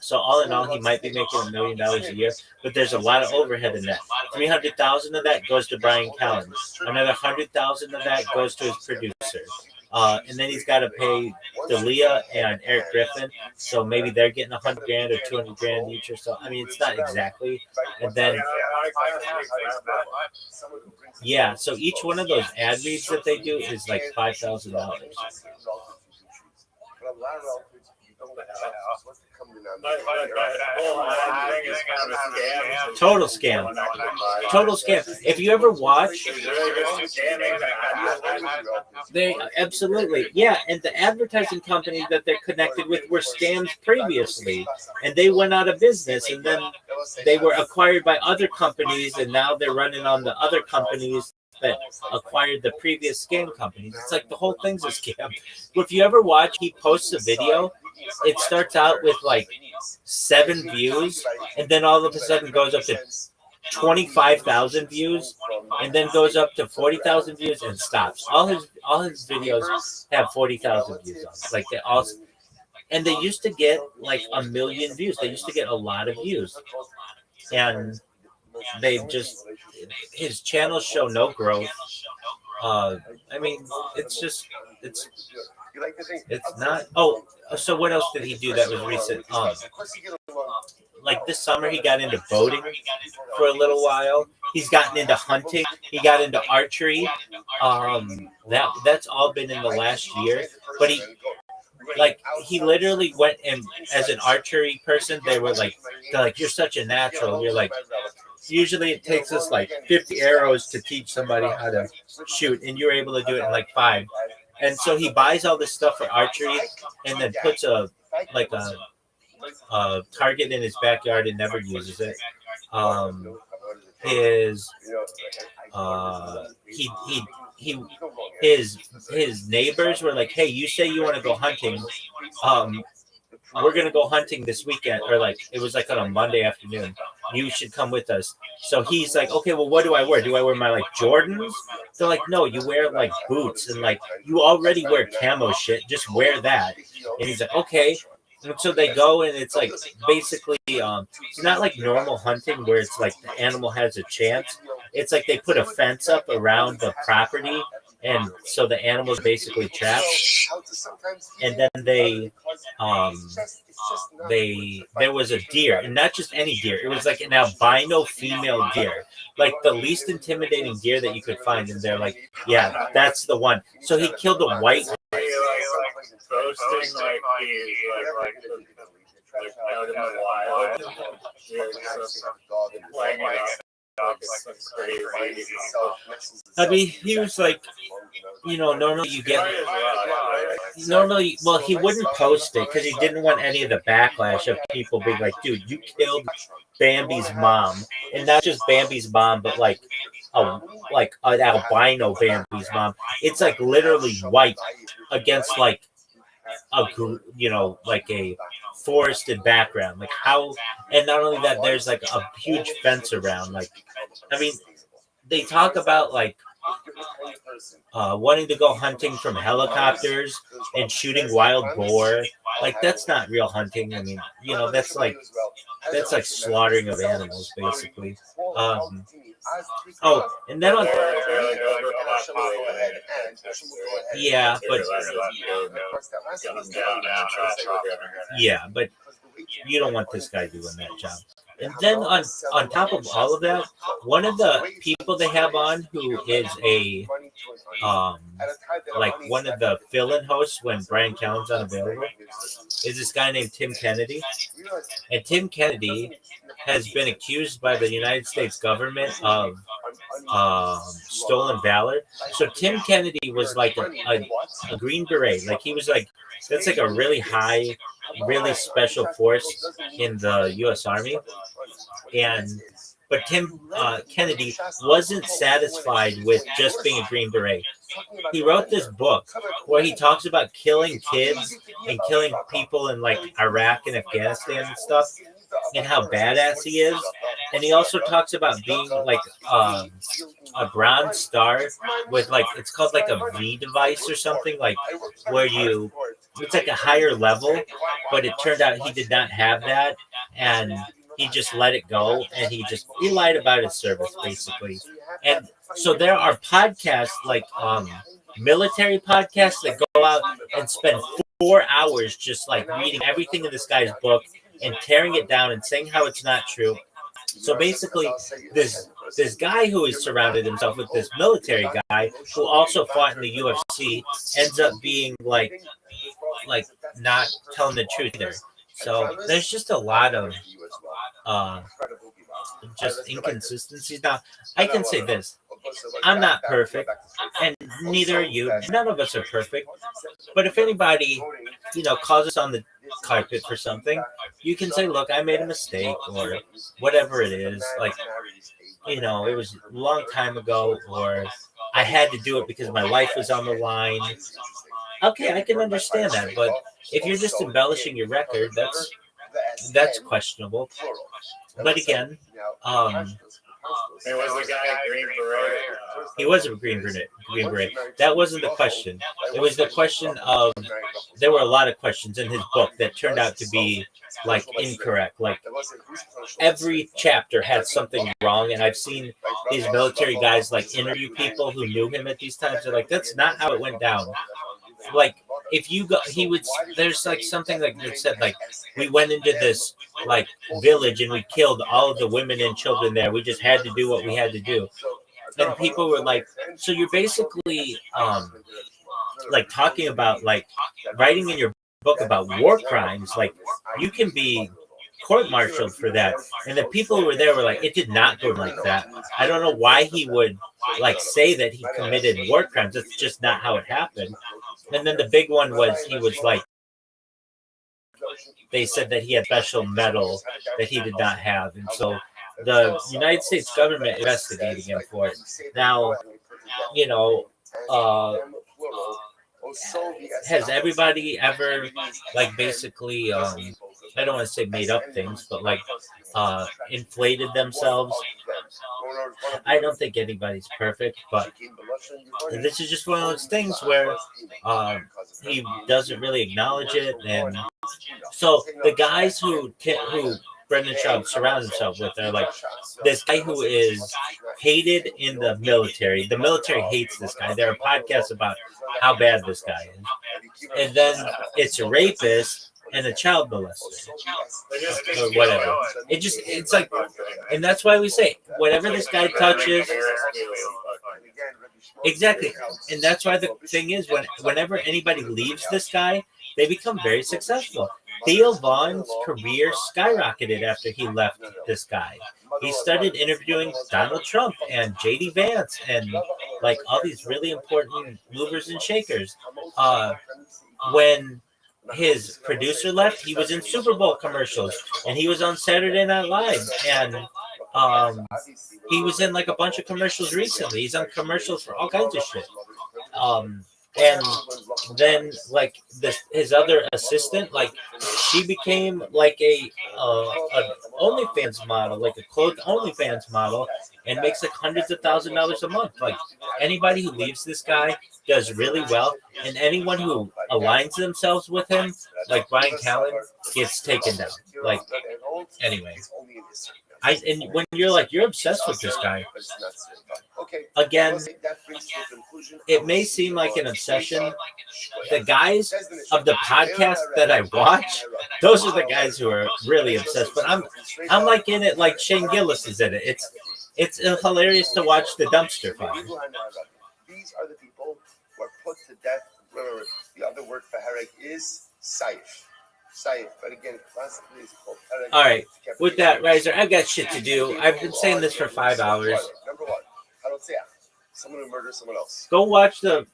so all in all, he might be making $1 million a year, but there's a lot of overhead in that. $300,000 of that goes to Brian Callen. Another $100,000 of that goes to his producer. And then he's got to pay D'Elia and Eric Griffin, so maybe they're getting $100,000 or $200,000 each or so. I mean, it's not exactly. And then, yeah, so each one of those ad reads that they do is like $5,000. Total scam. If you ever watch, they absolutely, yeah. And the advertising companies that they're connected with were scams previously, and they went out of business, and then they were acquired by other companies, and now they're running on the other companies that acquired the previous scam companies. It's like the whole thing's a scam. If you ever watch, he posts a video, it starts out with like 7 views, and then all of a sudden goes up to 25,000 views, and then goes up to 40,000 views and stops. All his videos have 40,000 views on it. Like they all, and they used to get like 1 million views. They used to get a lot of views, and they just, his channels show no growth. I mean, it's not. Oh, so what else did he do that was recent? Like this summer, he got into boating for a little while. He's gotten into hunting. He got into archery. That's all been in the last year. But he literally went, and as an archery person, they're like, you're such a natural. You're like, usually it takes us like 50 arrows to teach somebody how to shoot, and you're able to do it in like 5. And so he buys all this stuff for archery, and then puts a target in his backyard and never uses it. His neighbors were like, hey, you say you want to go hunting, we're gonna go hunting this weekend, or like it was like on a Monday afternoon, you should come with us. So he's like, okay, well, what do I wear? Do I wear my like Jordans? They're like, no, you wear like boots, and like you already wear camo shit, just wear that. And he's like, okay. And so they go, and it's like basically it's not like normal hunting where it's like the animal has a chance. It's like they put a fence up around the property, and so the animal's basically trapped. And then there was a deer, and not just any deer. It was like an albino female deer, like the least intimidating deer that you could find. And they're like, yeah, that's the one. So he killed a white. Posting like he's like out in the wild. I mean, he was like, normally you get, well, he wouldn't post it because he didn't want any of the backlash of people being like, dude, you killed Bambi's mom, and not just Bambi's mom, but like an albino Bambi's mom. It's like literally white against like like a forested background. Like how, and not only that, there's like a huge fence around. Like, I mean, they talk about like wanting to go hunting from helicopters and shooting wild boar. Like that's not real hunting. I mean, that's like slaughtering of animals, basically. And then but you don't want this guy doing that job. And then on top of all of that, one of the people they have on who is a like one of the fill-in hosts when Brian Callen's unavailable is this guy named Tim Kennedy. And Tim Kennedy has been accused by the United States government of stolen valor. So Tim Kennedy was like a Green Beret. Like he was like, that's like a really high, really special force in the U.S. Army. But Tim Kennedy wasn't satisfied with just being a Green Beret. He wrote this book where he talks about killing kids and killing people in like Iraq and Afghanistan and stuff, and how badass he is. And he also talks about being like a Bronze Star with like, it's called like a V device or something, like where it's like a higher level, but it turned out he did not have that, and he just let it go, and he lied about his service, basically. And so there are podcasts like military podcasts that go out and spend 4 hours just like reading everything in this guy's book and tearing it down and saying how it's not true. So basically, this guy who has surrounded himself with this military guy who also fought in the UFC ends up being like not telling the truth either. So there's just a lot of just inconsistencies. Now, I can say this. I'm not perfect, and neither are you. None of us are perfect. But if anybody, calls us on the carpet for something, you can say, look, I made a mistake, or whatever it is. Like, you know, it was a long time ago, or I had to do it because my life was on the line. Okay, I can understand that, but if you're just embellishing your record, that's questionable. But again, It was the guy Green Beret. he was a Green Beret. That wasn't the question. It was the question of there were a lot of questions in his book that turned out to be like incorrect. Like every chapter had something wrong, and I've seen these military guys like interview people who knew him at these times. They're like, that's not how it went down. Like if you go, he would. There's like something like that said like we went into this like village and we killed all of the women and children there. We just had to do what we had to do. And people were like, so you're basically like talking about like writing in your book about war crimes, like you can be court-martialed for that. And the people who were there were like, it did not go like that. I don't know why he would like say that he committed war crimes. That's just not how it happened. And then the big one was he was like, they said that he had special medal that he did not have, and so the United States government investigating him for it. Now, you know, has everybody ever like basically I don't want to say made up things, but like inflated themselves? I don't think anybody's perfect, but this is just one of those things where he doesn't really acknowledge it. And so the guys who Brendan Schaub surrounds himself with are like this guy who is hated in the military. The military hates this guy. There are podcasts about how bad this guy is. And then it's a rapist and a child molester or whatever. It's like, and that's why we say whatever this guy touches. Exactly. And that's why the thing is whenever anybody leaves this guy, they become very successful. Theo Vaughn's career skyrocketed after he left this guy. He started interviewing Donald Trump and JD Vance and like all these really important movers and shakers. When his producer left, he was in Super Bowl commercials and he was on Saturday Night Live, and he was in like a bunch of commercials recently. He's on commercials for all kinds of shit. And then like his other assistant, like she became like a OnlyFans model, like a clothed OnlyFans model, and makes like hundreds of $1,000s a month. Like anybody who leaves this guy does really well, and anyone who aligns themselves with him, like Brian Callen, gets taken down. Like anyway. And when you're like you're obsessed with this guy, again, it may seem like an obsession. The guys of the podcast that I watch, those are the guys who are really obsessed. But I'm like in it like Shane Gillis is in it. It's hilarious to watch the dumpster fire. These are the people who are put to death. Remember, the other word for hereg is saif. But again, classically it's called hereg. All right, with that, Riser, I've got shit to do. I've been saying this for 5 hours. Number one, someone who murders someone else. Go watch that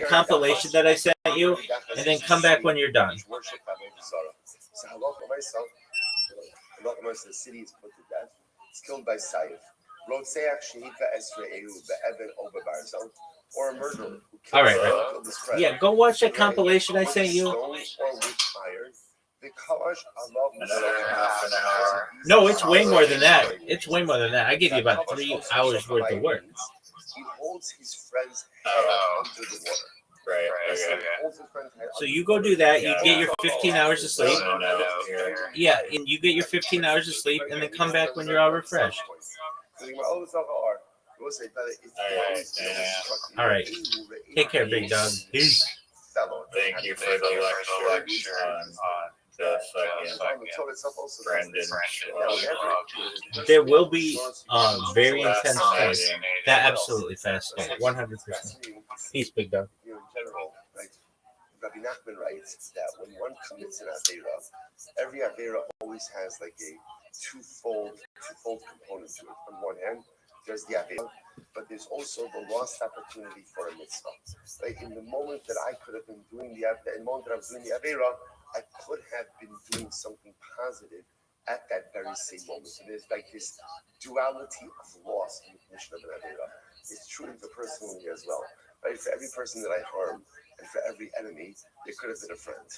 compilation that I sent you, and then come back when you're done. The city is put to death. It's killed by saif. Or a murderer. All right. Yeah, go watch that compilation I sent you. No, it's way more than that. It's way more than that. I give you about 3 hours worth of work. He holds his friend's head under the water. Right. So you go do that. You get your 15 hours of sleep. Yeah, and you get your 15 hours of sleep, and then come back when you're all refreshed. All right. Take care, big dog. Peace. Thank you for the lecture on the Brendan. There will be very intense tests. That absolutely fast. 100%. Peace, big dog. In general, right? Rabbi Nachman writes that when one commits an avera, every avera always has like a twofold component to it. On one hand, there's the avera, but there's also the lost opportunity for a mitzvah. Like in the moment that I could have been doing the avera, I could have been doing something positive at that very same moment. So there's like this duality of loss in the Mishnah ben Avera. It's true to personally as well. Right? For every person that I harm and for every enemy, there could have been a friend.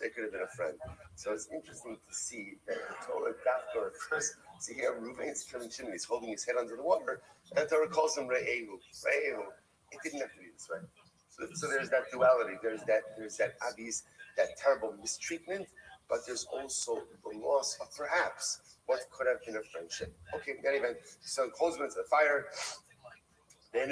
There could have been a friend. So it's interesting to see that the Torah Dafka refers to here Reuven's killing Shimon. He's holding his head under the water, and the Torah calls him Re'ehu. Re'ehu. It didn't have to be this way. So there's that duality. There's that abyss, that terrible mistreatment, but there's also the loss of perhaps what could have been a friendship. Okay, anyway, so calls him into the fire. Now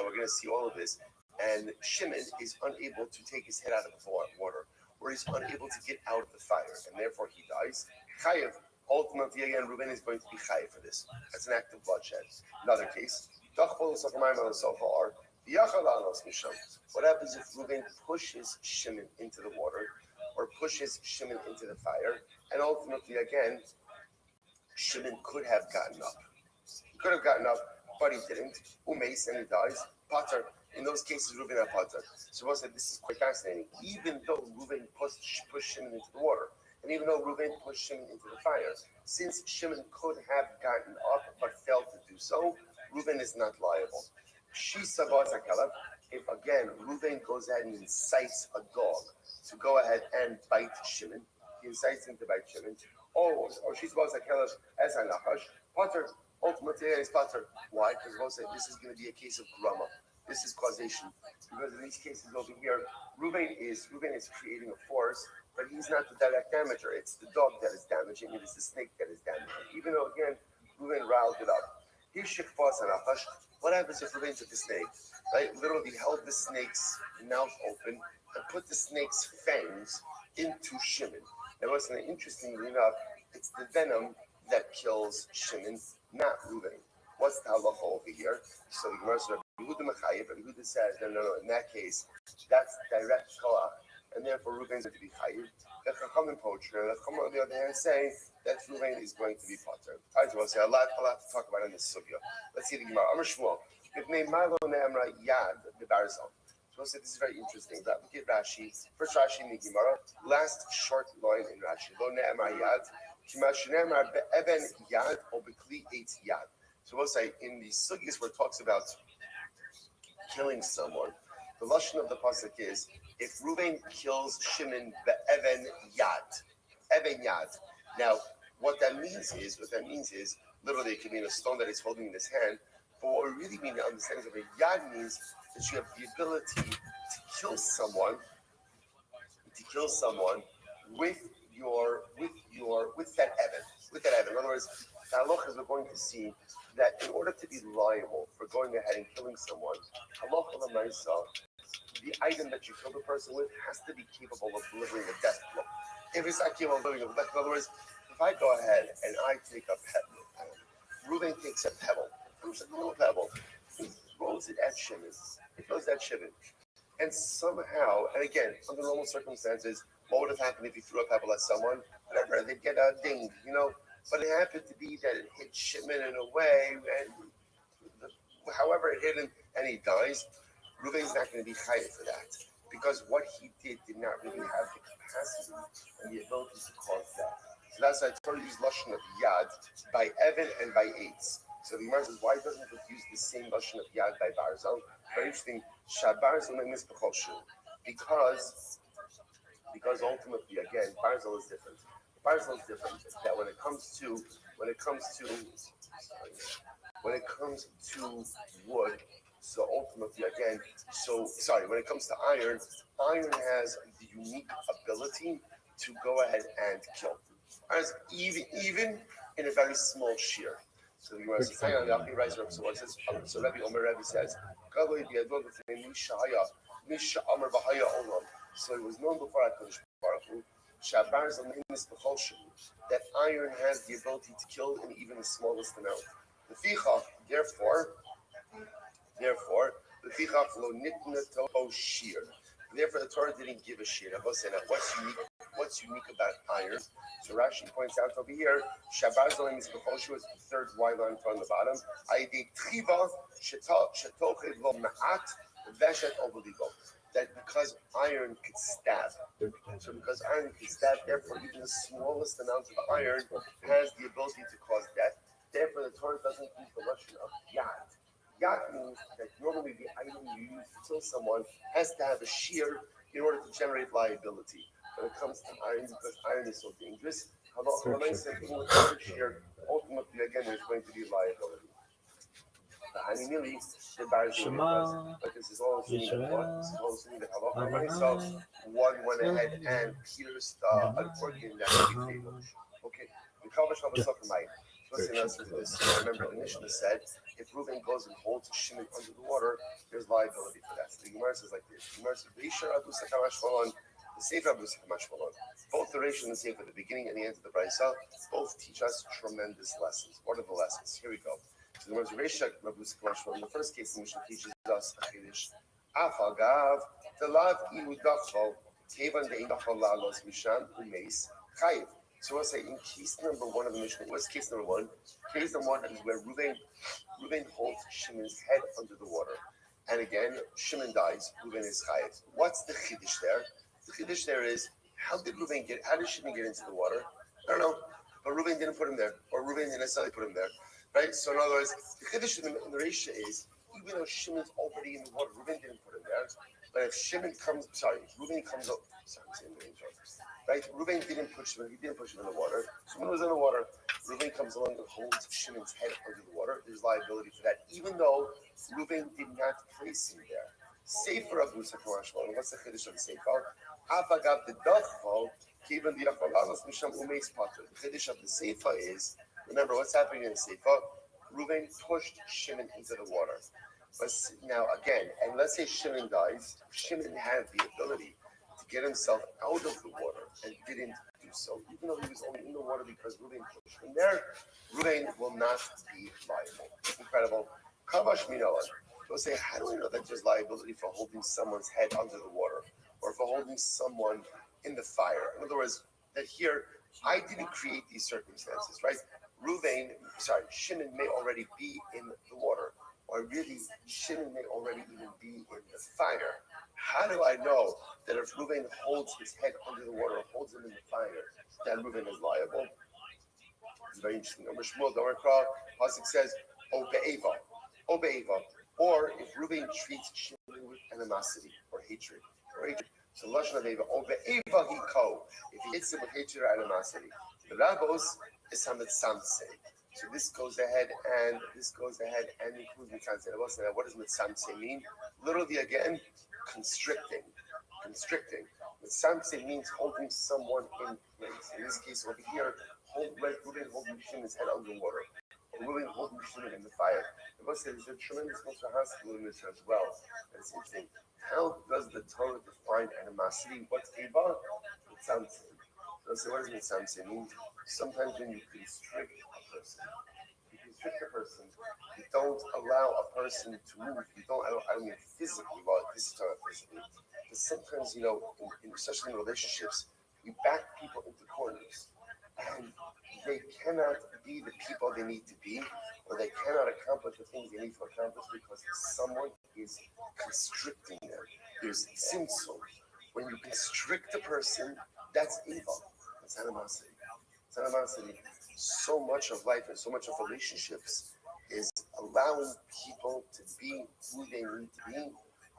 we're going to see all of this. And Shimon is unable to take his head out of the water, or he's unable to get out of the fire, and therefore he dies. Chayev, ultimately again, Reuben is going to be chayev for this. That's an act of bloodshed. Another case. What happens if Reuben pushes Shimon into the water, or pushes Shimon into the fire, and ultimately again, Shimon could have gotten up. He could have gotten up, but he didn't. Umeis, and he dies. Pater. In those cases, Reuben had Pater. So I said this is quite fascinating. Even though Reuben pushed Shimon into the water, and even though Reuben pushed Shimon into the fire, since Shimon could have gotten up but failed to do so, Reuben is not liable. If again Reuben goes ahead and incites a dog to go ahead and bite Shimon, he incites him to bite Shimon. Or she's about to kill us as a nachash. Potter ultimately is Potter. Why? Because we'll say this is going to be a case of grama. This is causation. Because in these cases over here, Reuben is creating a force, but he's not the direct damager. It's the dog that is damaging. It is the snake that is damaging. Even though again, Reuben riled it up. Here's shikfas and nachash. What happens if Reuben took the snake? Right? Literally held the snake's mouth open and put the snake's fangs into Shimon. Now, listen, interestingly enough, it's the venom that kills Shimon, not Reuben. What's the halacha over here? So the Gemara says, Yehuda says, no, in that case, that's direct koach, and therefore Reuben is going to be chayiv. The Chacham in poetry, and the Chacham on the other hand say that Reuben is going to be potter. All right, so we'll say a lot to talk about in this sugya. Let's see the Gemara. Amar Shmuel, if name Marlo Ne'amra Yad the Barzal. So we'll say this is very interesting. But look at Rashi. First Rashi in the Gemara, last short line in Rashi. Lo Ne'amra Yad, Kimash Ne'amra Be'even Yad, or Bekli Eit Yad. So we'll say in the sugyas where it talks about killing someone, the lashon of the pasuk is if Reuben kills Shimon be'even yad, even yad. Now, what that means is literally it can mean a stone that he's holding in his hand. But what we really mean to understand is that a yad means that you have the ability to kill someone with that evan. In other words, the halachas we're going to see that in order to be liable for going ahead and killing someone, halacha l'maisa, the item that you kill the person with has to be capable of delivering a death blow. If it's not capable of delivering a death blow, in other words, if I go ahead and I take a pebble, Reuben takes a pebble, just a little pebble, he throws it at Shimon. And somehow, and again, under normal circumstances, what would have happened if you threw a pebble at someone? Whatever, they'd get a ding, But it happened to be that it hit Shimon in a way, and however it hit him, and he dies. Reuben's not going to be chayav for that, because what he did not really have the capacity and the ability to cause death. So that's why I told you use lashon of yad by Evan and by Eitz. So the Gemara says, why doesn't it use the same lashon of yad by Barzal? Very interesting. Shabarzal means because ultimately, again, Barzal is different. Barzal is different. That when it comes to wood, so ultimately again, when it comes to iron has the unique ability to go ahead and kill. Even in a very small shear. So the Gemara says, so Rabbi says, so it was known before HaKadosh Baruch Hu that iron has the ability to kill in even the smallest amount. Therefore, the Torah didn't give a shear. What's unique about iron? So Rashi points out over here, Shabarzal is the third white line from the bottom. that because iron could stab, so because iron can stab, therefore even the smallest amount of iron has the ability to cause death. Therefore, the Torah doesn't use the lesson of yad. Yad means that normally the item you use to kill someone has to have a shear in order to generate liability. When it comes to iron, because iron is so dangerous, even with the shear, ultimately again there's going to be liability. The Hanimili, the Barzini does, but this is all assuming that what? This is all assuming that halacha myself, one went ahead and pierced an organ that could be fatal. Okay, the Kalvash Havasakhamai. Listen to this. Remember, the Mishnah said if Reuben goes and holds Shimon under the water, there's liability for that. So the Gemara says like this: the Gemara says, the Sefer Abu Sakamash. Both the Reish and the Sefer at the beginning and the end of the Brisa, both teach us tremendous lessons. What are the lessons? Here we go. So the Reish Abu Sakamash. In the first case, the Mishnah teaches us a chiddush. Afagav telav iudachol kevan de'inachol lalos misham umeis chayiv. So we'll say in case number one of the Mishnah, what's case number one? Case number one is where Reuben holds Shimon's head under the water. And again, Shimon dies, Reuben is chayiv. What's the chiddush there? The chiddush there is, how did Shimon get into the water? I don't know, but Reuben didn't put him there, or Reuben didn't necessarily put him there, right? So in other words, the chiddush in the Reisha is, even though Shimon's already in the water, Reuben didn't put him there, but if Reuben comes up, right? Reuben didn't push him in the water. Shimon was in the water. Reuben comes along and holds Shimon's head under the water. There's liability for that, even though Reuben did not place him there. Sefer Abu Sakamash. What's the chiddush of the Sefer? Afagav the dachval, kivan the achalalos misham umeis pater. The chiddush of the Sefer is, remember what's happening in the Sefer? Reuben pushed Shimon into the water. But now again, and let's say Shimon dies, Shimon had the ability to get himself out of the water and didn't do so, even though he was only in the water because Reuben pushed him there. Reuben will not be liable. Incredible. Kavash Minoan. They'll say, how do I know that there's liability for holding someone's head under the water or for holding someone in the fire? In other words, that here, I didn't create these circumstances, right? Shimon may already be in the water, or really, Shimon may already even be in the fire. How do I know that if Reuben holds his head under the water, or holds him in the fire, that Reuben is liable? It's very interesting. Shmuel Domerkra, Pasuk says, Obe'eva. Or if Reuben treats Shimon with animosity or hatred. So Lashon of Eva, Obe'eva hiko. If he hits him with hatred or animosity. The Rabbos is Hamet Samse. So this goes ahead and includes Mitzamse. What does Mitzamse mean? Literally again, constricting. Mitzamse means holding someone in place. In this case over here, Reuben holding Shimon's head underwater. Reuben holding Shimon in the fire. There's a tremendous hospital in this as well. It's interesting. How does the Torah define animosity? What's Eva? Mitzamse. So what does Mitzamse mean? Sometimes when you constrict a person, you don't allow a person to move. You don't, I don't mean physically, well, this is not physically, but sometimes, especially in relationships, we back people into corners, and they cannot be the people they need to be, or they cannot accomplish the things they need to accomplish because someone is constricting them. There's simsum. When you constrict a person, that's evil. That's animosity. So much of life and so much of relationships is allowing people to be who they need to be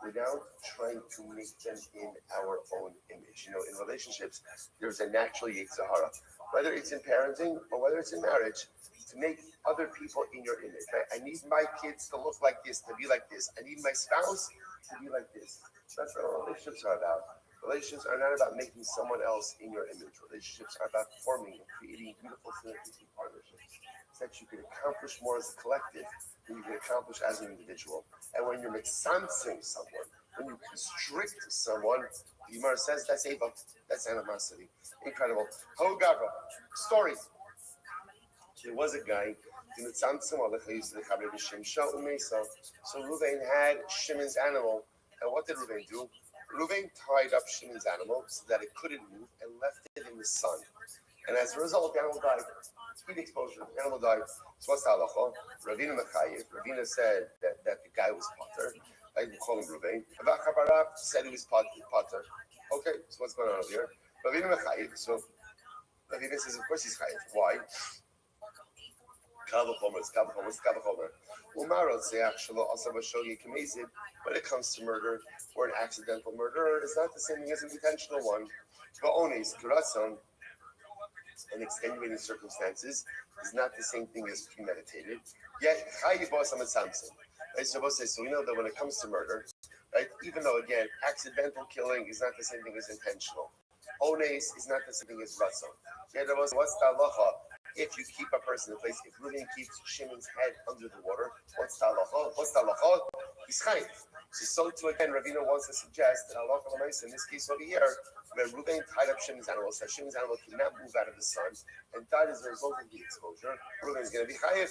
without trying to make them in our own image. In relationships, there's a natural Yetzer Hara, whether it's in parenting or whether it's in marriage, to make other people in your image. Right? I need my kids to look like this, to be like this. I need my spouse to be like this. That's what our relationships are about. Relationships are not about making someone else in your image. Relationships are about forming and creating beautiful synergistic partnerships so that you can accomplish more as a collective than you can accomplish as an individual. And when you're mixancing someone, when you constrict someone, the Gemara says that's Eva, that's animosity. Incredible. Hogava, story. There was a guy, so Reuven had Shimon's animal, and what did Reuven do? Reuven tied up Shimon's animal so that it couldn't move and left it in the sun. And as a result, the animal died. Heat exposure, the animal died. So what's the halacha? Ravina Mechayev. Ravina said that the guy was potter. I can call him Ruvain. Bara said he was Potter. Okay, so what's going on over here? Ravina Mechayiv. So Ravina says, of course he's Chayiv. Why? When it comes to murder or an accidental murder, it's not the same thing as an intentional one. In extenuating circumstances is not the same thing as premeditated. Yet, right, so we know that when it comes to murder, right, even though again, accidental killing is not the same thing as intentional. Ones is not the same thing as ratzon. Yet, what's the halacha? If you keep a person in place, if Reuben keeps Shimon's head under the water, what's the halacha? What's the halacha? He's chayiv. So too again, Ravina wants to suggest that halacha l'maisa in this case over here, where Reuben tied up Shimon's animal, so Shimon's animal cannot move out of the sun and died as a result of heat exposure. Reuben is going to be chayiv.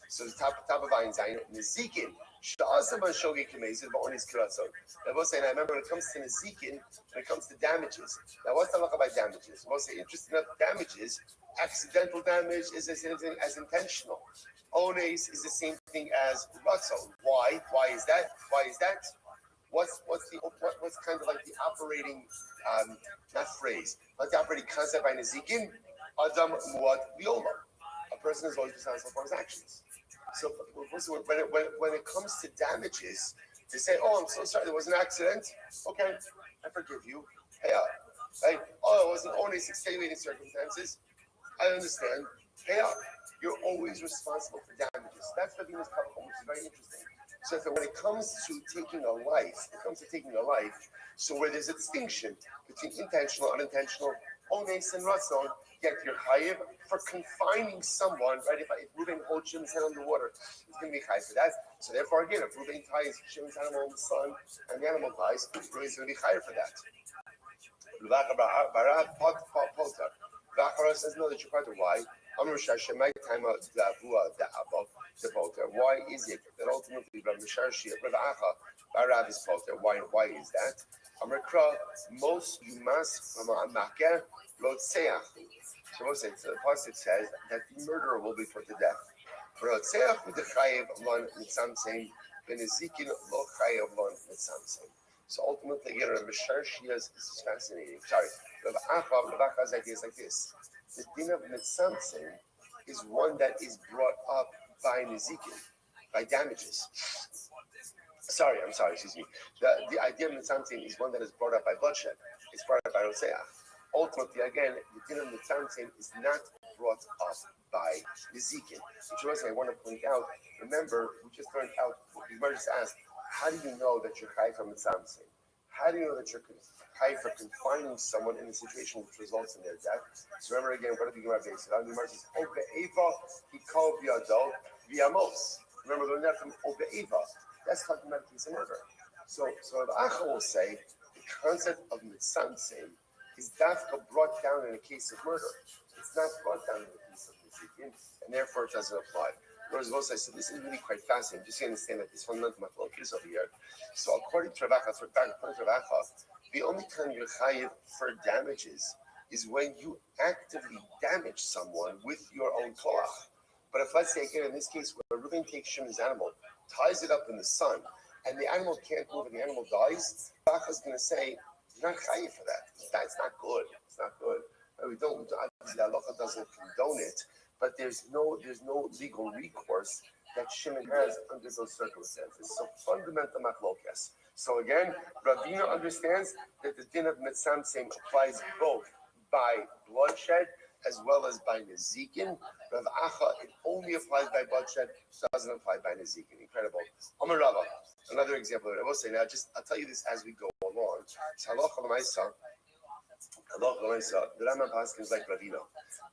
So the top of Ayin Zayin, Nezikin, Sha'asaba Shogi Kamezid, but on his Kiratzon. I will say, and I remember when it comes to Nezikin, when it comes to damages. Now, what's the halacha about damages? I will say, interesting enough, damages, accidental damage is the same thing as intentional. Ones is the same thing as Ratzon. Why? Why is that? Why is that? What's kind of like the operating, not phrase, but the operating concept by Nezikin? Adam Muad Viola. A person is always responsible for his actions. So when it comes to damages, they say, "Oh, I'm so sorry, there was an accident." Okay, I forgive you. Hey, right? Oh, it was only extenuating circumstances. I understand. Hey, you're always responsible for damages. That's the Venus Kavachon, which is very interesting. So that when it comes to taking a life, so where there's a distinction between intentional, unintentional, ones and ratzon, yet you're chayiv for confining someone, right? If Reuben holds Shimon's head underwater, he's going to be chayiv for that. So therefore, again, if Reuben ties Shimon's animal in the sun and the animal dies, Reuben's going to be chayiv for that. Vachara says, no, that you're part of why. Why is it that ultimately Rav is poter? Why is that? Most yumas from a makeh rotseach. So the pasuk says that the murderer will be put to death. Rotseach with the chayev lon mitzamtzim, benezikin lo chayev lon mitzamtzim. So ultimately, again, Rav Misharshiya's is fascinating. Sorry, Rav Acha's idea is like this: the din of mitzamtzim is one that is brought up by nezikin, by damages. I'm sorry, excuse me. The idea of mitzamtzim is one that is brought up by bloodshed. It's brought up by rotseach. Ultimately, again, the din of mitzamtzim is not brought up by nezikin. Which was I want to point out. Remember, we just learned out. We just asked, how do you know that you're high from mitzamtzim? How do you know that you're high for confining someone in a situation which results in their death? So remember again, what did the Gemara say? The Gemara says, "Obe'eva hikol biyado v'yamos." Remember, learn that from Obe'eva. That's talking about a case of murder. So the Acha will say the concept of mitzamtzim is dafka brought down in a case of murder. It's not brought down in a case of mitzvah, and therefore it doesn't apply. Whereas Mosai said, this is really quite fascinating. Just to understand that this fundamental machlokes over here. So according to Rav Acha, the only time you're chayiv for damages is when you actively damage someone with your own koach. But if, let's say again in this case, where Reuben takes Shimon's animal, ties it up in the sun, and the animal can't move and the animal dies, Rav Acha is going to say, you're not chayiv for that. That's not good. It's not good. We don't. Obviously, the halacha doesn't condone it. But there's no legal recourse that Shimon has under those circumstances. So fundamental machlokes. So again, Ravina understands that the din of mitzamtzim applies both by bloodshed as well as by nezikin. Rav Acha, it only applies by bloodshed, doesn't apply by nezikin. Incredible. Amar Rava, another example. I will say now, I'll tell you this as we go along. Halacha l'maisa. The Rambam Paskin is like Ravina.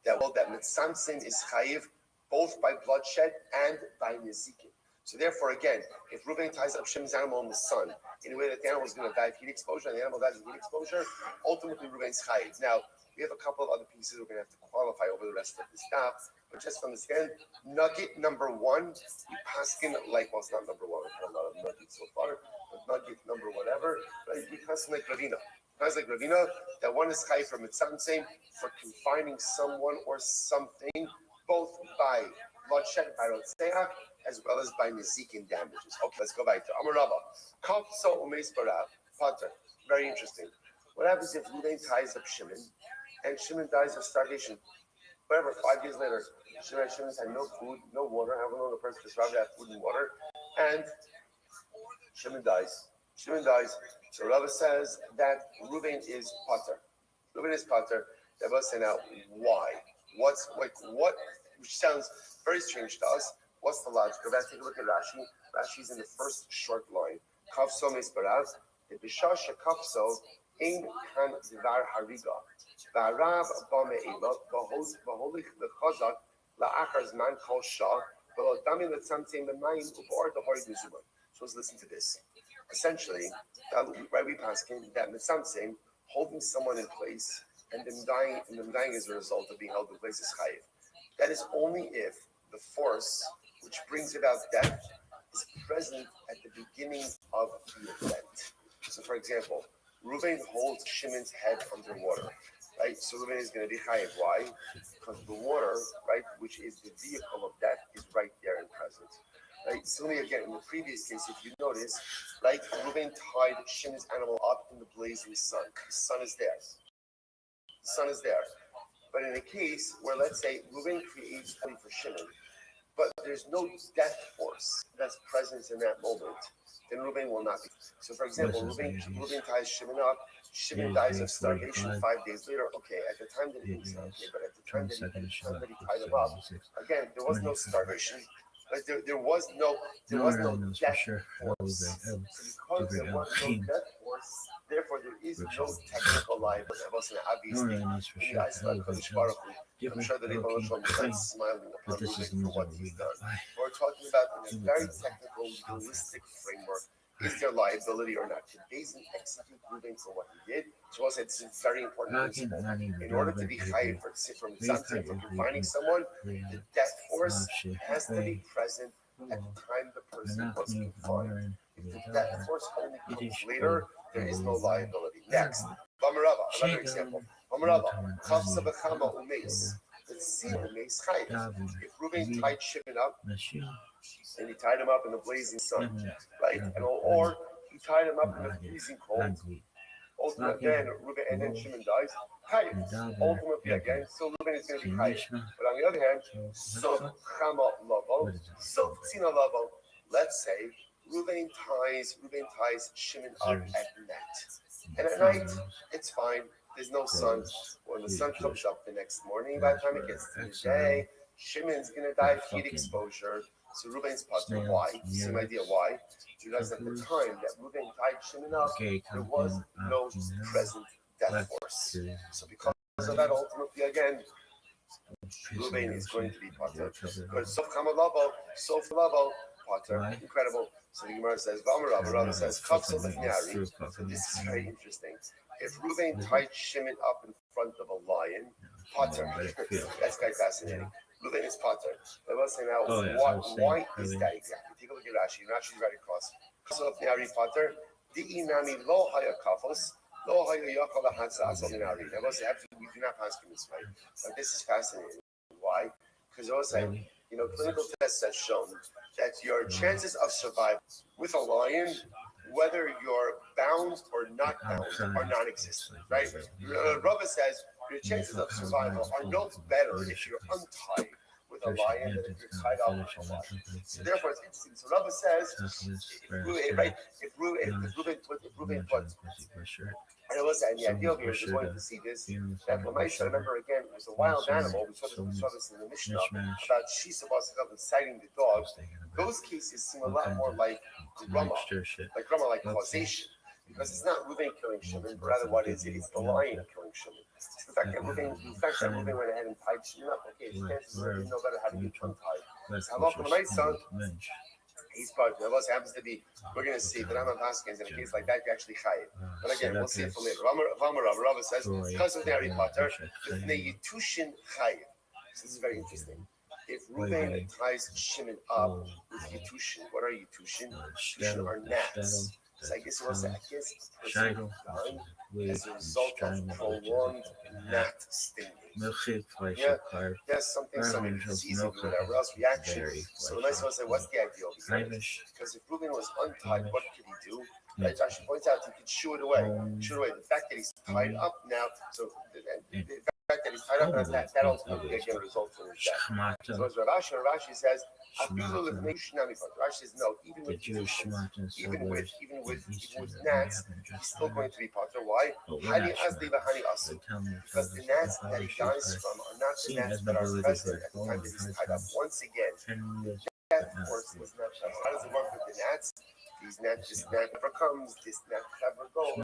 That mitzamtzim is chayiv both by bloodshed and by nezikin. So therefore, again, if Reuben ties up Shimon's animal in the sun in a way that the animal is going to die of heat exposure and the animal dies of heat exposure, ultimately Reuben's chayiv. Now, we have a couple of other pieces we're going to have to qualify over the rest of the stuff, but just to understand, nugget number one, we paskin like, well, it's not number one, we've had a lot of nuggets so far, but nugget number whatever, right? We paskin like Ravina. Like Ravina, that one is chayiv for mitzamtzim, for confining someone or something, both by bloodshed, by rotseach, as well as by Nezikin damages. Okay, let's go back to Amarava. Kafso Umes Barav, Potter. Very interesting. What happens if Ruvain ties up Shimon and Shimon dies of starvation? Whatever, 5 years later, Shimon's had no food, no water. I haven't known a person to survive without food and water. And Shimon dies. Shimon dies. So Rava says that Reuben is Potter. Reuben is Potter. Rava say now, why? What's like what? Which sounds very strange to us. What's the logic? Let's take a look at Rashi. Rashi's in the first short line. Kafso misbarav. The bishasha kafso in kan divar hariga. V'arav ba me'ela v'holich lechazak la'achar zman kol shah v'lo dami letzamtzim b'mayim u'b'or d'hori d'zuman. So let's listen to this. Essentially, right, we pass that mitzamtzim, holding someone in place and them dying as a result of being held in place is chayiv. That is only if the force which brings about death is present at the beginning of the event. So, for example, Reuben holds Shimon's head underwater, right? So Reuben is going to be chayiv. Why? Because the water, right, which is the vehicle of death, is right there and present. Right. Similarly, again, in the previous case, if you notice, right, Reuben tied Shimon's animal up in the blazing sun. The sun is there. The sun is there. But in a case where, let's say, Reuben creates only for Shimon, but there's no death force that's present in that moment, then Reuben will not be. So, for example, Reuben ties Shimon up. Shimon dies of starvation 5 days later. Okay, at the time that he but at the time that he tied him up, again, there was no starvation. Like there was no death force. So because there was no death force, therefore there is no technical liability. Obviously, I'm sure that Ibn Shalom is smiling upon Reuben for what he's done. We're talking about in a very technical, legalistic framework. Is there liability or not? Should Bezin execute Reuben for what he did? So I said this is very important principle. In order to be chayiv for confining someone, the death force has to be present at the time the person was confined. If the death force only comes later, there is no liability. Next, Bamarava, another example. Bamarava, Chafsa b'chama umeis. Let's see umeis chayiv. If Reuben tied Shimon up, and he tied him up in the blazing sun, right? Or he tied him up in the freezing cold. Ultimately, again, Reuben and then Shimon dies. Chayiv. Ultimately, again, so Reuben is going to be chayiv. But on the other hand, so chama lavo, so tzina lavo. Let's say Reuben ties Shimon up at night, and at night it's fine. There's no sun. When the sun comes up the next morning, by the time it gets to the day, Shimon's going to die of heat exposure. So Reuben's Potter. Why? Same idea. Why? Because at the time that Reuben tied Shimon up, there was no present death force. So because of that, ultimately, again, Reuben is going to be Potter. But Sof Kamalavo, Potter, incredible. So the Gemara says, Rava says, Kafso B'Fnari. So this is very interesting. If Reuben tied Shimon up in front of a lion, Potter. That's quite fascinating. Reuben is Potter. But let's say now, why is that exactly? Take a look at Rashi. Rashi's right across. Kafso B'Fnari Potter. Di'i nami lo haya kafos. Lo haya yakal hansa asal minari. Now, let's say, we do not pass this way. But this is fascinating. Why? Because also, clinical tests have shown that your chances of survival with a lion, whether you're bound or not bound, are non-existent, right? Rava says your chances of survival are no better if you're untied with a lion than if you're tied up with a lion. So therefore, it's interesting. So Rava says, if Reuben puts, and the idea here is going to see this. That Lamaisha, remember again, it was a wild animal. We saw this in the Mishnah about Shisa Basakav inciting the dog. Those cases seem a lot more like Grama, like causation. Because it's not Reuben killing Shimon, but rather what is it? It's the lion killing Shimon. It's the fact that Reuben went ahead and tied Shimon up. Okay, his chances are no better how to get untied. So how about Lamaisha? He's part of us happens to be. We're going to see that Rambam Haskins in a case like that, you actually chayiv. But again, we'll see it for later. Rava says, because of the Harry Potter, the Yitushin chayiv. So this is very interesting. If Reuben ties Shimon up with Yitushin, what are Yitushin? Yitushin are gnats. So I guess it was a person Scheidel, dying Wade, as a result of Steinman, prolonged gnat stinging. Milchig, Yeah, Fleischer, Carb, yes, something Artificial disease or milk, whatever else reaction. dairy, So the nice one said, what's the idea over here? Irish, Because if Reuben was untied, what could he do? Yeah. Right, Rashi points out he could shoo it away. Shoo it away. The fact that he's tied up now, so the fact that he's tied up, that ultimately again results in his death. So as Rashi says, Rashi says no, even with gnats, he's still going to be potter. Why? Because the gnats that he dies from are not the gnats that are present at the time that he's tied up. Once again, death force is not present. How does it work with the gnats? This gnat never comes, this gnat never goes.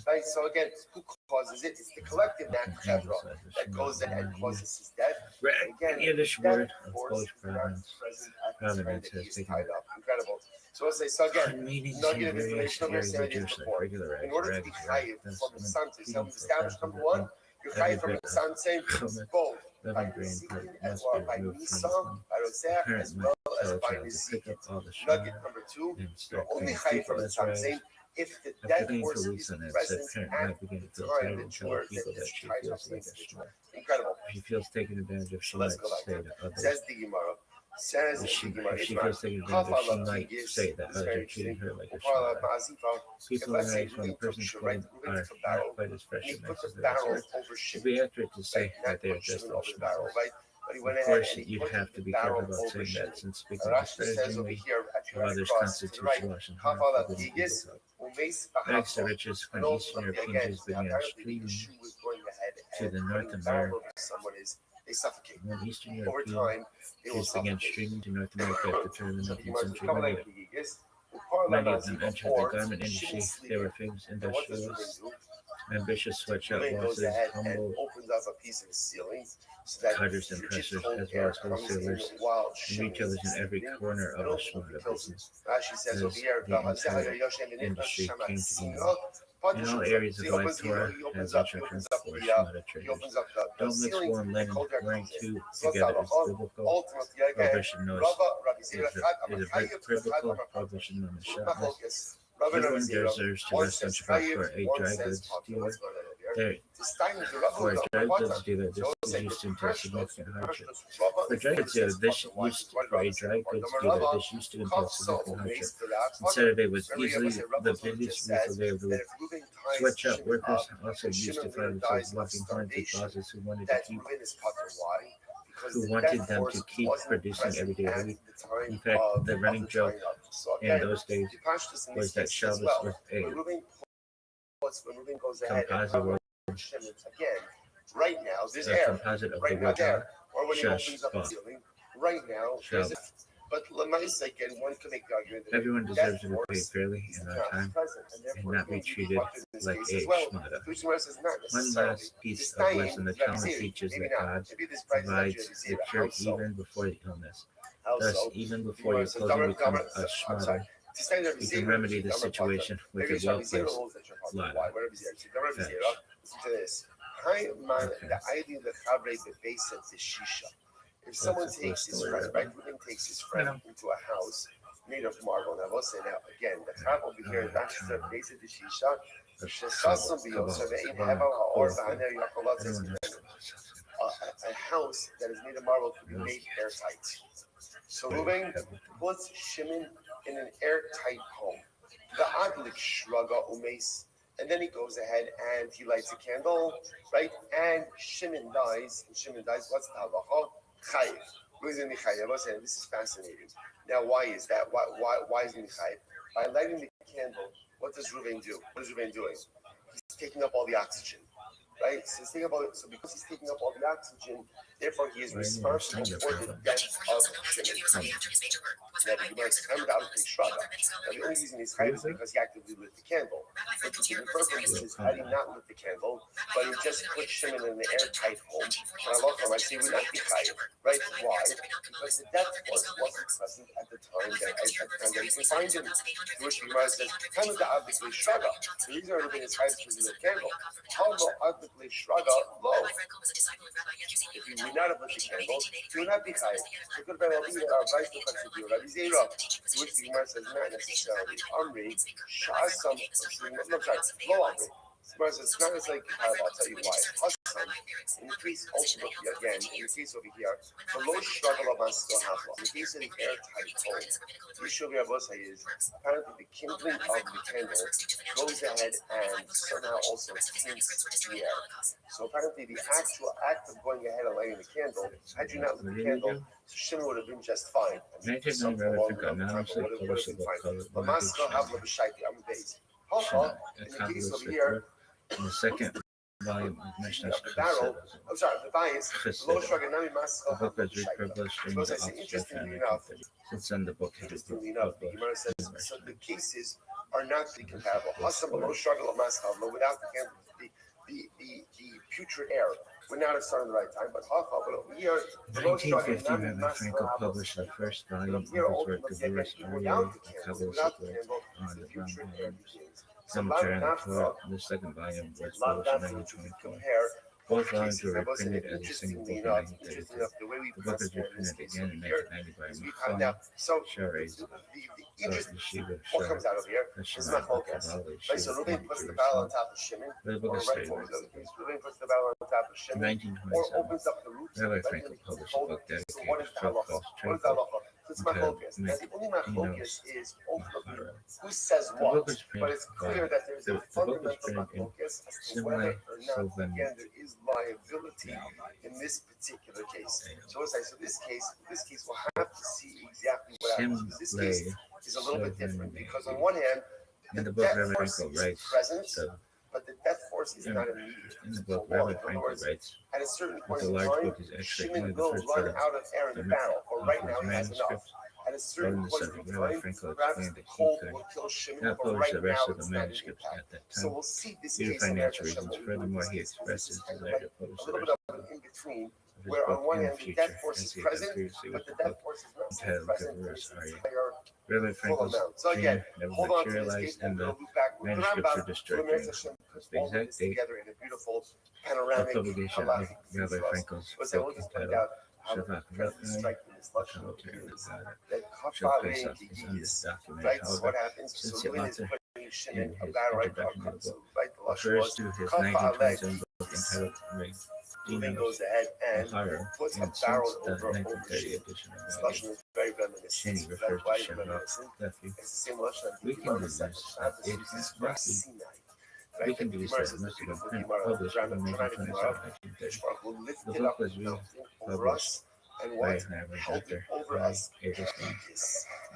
Right? So again, who causes it? It's the collective gnat chevra that goes in and causes his death. Again, Yiddish death word of force Polish is not province. present at the time that Providence he has is taken tied up. Incredible. So let's say, so again, nugget of information over areas here of Jewish life, before. regular In eggs, order to be chayiv from the sun, so we've established number one, you're chayiv from the sun, saying both by Nesikin as well by Nisa, by Roseh, as well as by Nesikin. Nugget number two, you're only chayiv from the sun, saying if the death force is present at the time that you are tied up the individual. Incredible. She feels taken advantage of. She Let's might go back say there. that others. Says the Gemara. Says If the Gemara. she It's feels taken advantage of, she might say that others are treating her like a shmata. People let's say arise when a Reuben person's took clothes Reuben are took a barrel, not quite as fresh he and put nice the as they barrel were. over It Shimon. would be accurate to say Right? that Not they are put just Shimon like over the barrel, shmatas. right? But he went Of ahead course, and he you put have to the be barrel careful about over saying Shimon. that, since speaking Rashi says over disparagingly here at of your others cross to the right, constitutes washing Kafa harm la forbidden Tigis, people. Umeis Rags to Bahafo. riches when And Eastern ultimately, European again, Jews began apparently the streaming issue was going ahead to and the North putting barrel America. over someone is they suffocate. When Eastern Over European time, they will Jews began suffocate. streaming to North America at the turn of the So the 19th Gemara says, century, Kafa la many Tigis, of them entered the garment industry. They were famous and what does Reuben industrialists, do? ambitious sweatshop Reuben goes bosses, ahead and humble opens up a piece of the ceiling so that cutters and frigid pressers, cold as well air as comes in wholesalers while and Shimon retailers is in every sleeping, corner of and the ultimately shmata kills him. business. Rashi says As over here, the entire industry came to be in all areas of he life, Torah he has opens up instructions for the shmata he traders. opens up the Don't mix ceiling, wool and and linen. cold air Wearing comes in. two So together is biblical. ultimately again, Prohibition knows is a biblical prohibition known as shabbos. Everyone deserves to rest on Shabbat. For a dry goods dealer, for a dry goods dealer, this is used to entail significant hardship. For a dry goods dealer, this used to entail significant hardship. And Saturday was easily the busiest retail day of the week. Sweatshop workers also used to find themselves walking horns with bosses who wanted them to keep producing every day of the week. In fact, the running joke in those days was that Shabbos was a composite of the word shush, right now, there's but Lamaisa, again, one can make the argument that everyone deserves to be paid fairly and on time and not be treated like a shmata. One last piece of lesson the Talmud teaches that God provides the cure even before the illness. Thus, even before your clothing becomes a shmata, you can remedy the situation with a well-placed lada. If someone takes his friend, right? Reuben takes his friend into a house made of marble. Now, we'll say now again, the chap over here is not just a base of the shisha. A house that is made of marble can be made airtight. So Reuben puts Shimon in an airtight home. The adlik shraga umes. And then he goes ahead and he lights a candle, right? And Shimon dies. And Shimon dies. What's the halacha? Chayiv. This is fascinating. Now, why is that? Why is he chayiv? By lighting the candle, what does Reuven do? What is Reuven doing? He's taking up all the oxygen, right? So because he's taking up all the oxygen, therefore he is responsible for the death of Shimon. Now, the only reason he's chayiv is because he actively lit the candle. But the purpose is, had he not lit the candle, but he just put Shimon in an airtight home, I say he would not be chayiv, right? Why? Because the death wasn't present at the time that he could find him. To which Gemara says, "Time of the adlikli shraga." The reason everything is chayiv is because of the candle. How lo adlikli shraga lo? If he would not have lit the candle, he would not be chayiv. So could have been vice versa. Rabbi Zera, to which the Gemara says not necessarily. Amri, Shasam, no, sorry, Lo Amri. Gemara says it's not necessarily compatible. I'll tell you why. Hasam, in the case ultimately again, in the case over here, the low struggle of still hafla. In the case of the airtight hole, the issue of Rabbi is apparently the kindling of the candle goes ahead and somehow also tints the air. So apparently the actual act of going ahead and lighting the candle, had you not lit the candle, Shimon would have been just fine. Something along the lines of what it would have been fine. But Maskell Havla B'Shaiti, I'm based. In the case over here, in the second volume of Mishnah's the barrel, I'm sorry, the bias, Lo Shaganami Maskell the book Havla was republished in the B'Shaiti. Oxford Interestingly enough, since then the book has interestingly enough, the Gemara says so the cases are not compatible. Hasam Lo Shagal Maskell without the candle, the putrid air would not have started the right time, but over here, in 1950, Rabbi Frankel published the first volume of his work, the Jewish Aryeh, the Kabbalah on the Rambam, commentary on the Torah. The second volume was published in 1924. Both volumes were reprinted as a single book in 1932. The book was reprinted again in 1990 by Michal Share's Yeshiva what comes out of here? This is not focus. Right, so Ruben puts the barrel on top of Shimon, the book or is right straight. forward, Ruben puts the barrel on top of In Shimon, or 1927, opens up the roots. Rabbi Frankel published a book So what dedicated is the to halacha? false What is the trade. halacha? So it's machlokas. And the only machlokas is ultimately who says The book what. was But it's clear that there's a the book was fundamental printed in machlokas as to whether or not, Sylvan again, there is liability in this particular case. So it's like, so this case we'll have to see exactly what happens. This case is a little bit different because on one hand, in the the book, death Rabbi force Frankel is writes, present, so but the death force is not immediate. in the book, So, Rabbi in other Frankel words, writes at a certain that point the in large time, book is actually Shimon only the will first run part out of air in the barrel, but right now he has enough. manuscript. At a certain On the point subject, in Rabbi time, Frankel perhaps explained the that he cold could will kill Shimon, not but publish right the rest now of the it's not an manuscripts impact. at that So time we'll see this due to case in financial Eretz reasons. Hashem. Furthermore, he This expressed is his kind of desire like to publish a the little bit rest of an of in-between, his where on book one in hand the the future, death force as is he had present, previously but with the the death book force is not so entitled present for Gavarus its Arya. entire Rabbi full Frankel's amount. So dream again, never hold on to this case, materialized, and we'll the loop back. The manuscripts were Rambam, destroyed Eretz during Hashem, puts the all of exact this date together in a beautiful of panoramic publication of halachic view Rabbi for us. Frankel's So we'll book just point entitled out how Shavach incredibly Rabbi, striking this the lashon commentary on is. God. That Shel Kafale Pesach is on this Gigis, document. right? So what However, happens? since So the Ruben is author putting in Shimon his about right. introduction to the So book right, the lashon refers was to his Kafale 1927 book Gigis. entitled Ruben Dinos goes ahead and Ohio, puts a and barrel since the over 1930 Shimon. edition This of lashon is very reminiscent. Cheney Very refers to quite Shavach reminiscent. nephew. It's the same lashon We the can Gemara deduce says. that Shabbos it uses must for be Sinai. we Right? can The deduce Gemara that it says must the have been beautiful Gemara, published in dramatic 1927 Gemara. 1930. Baruch Hu The lifted book up was the mountain over republished us and by what? an average Held it author over by us Adelstein,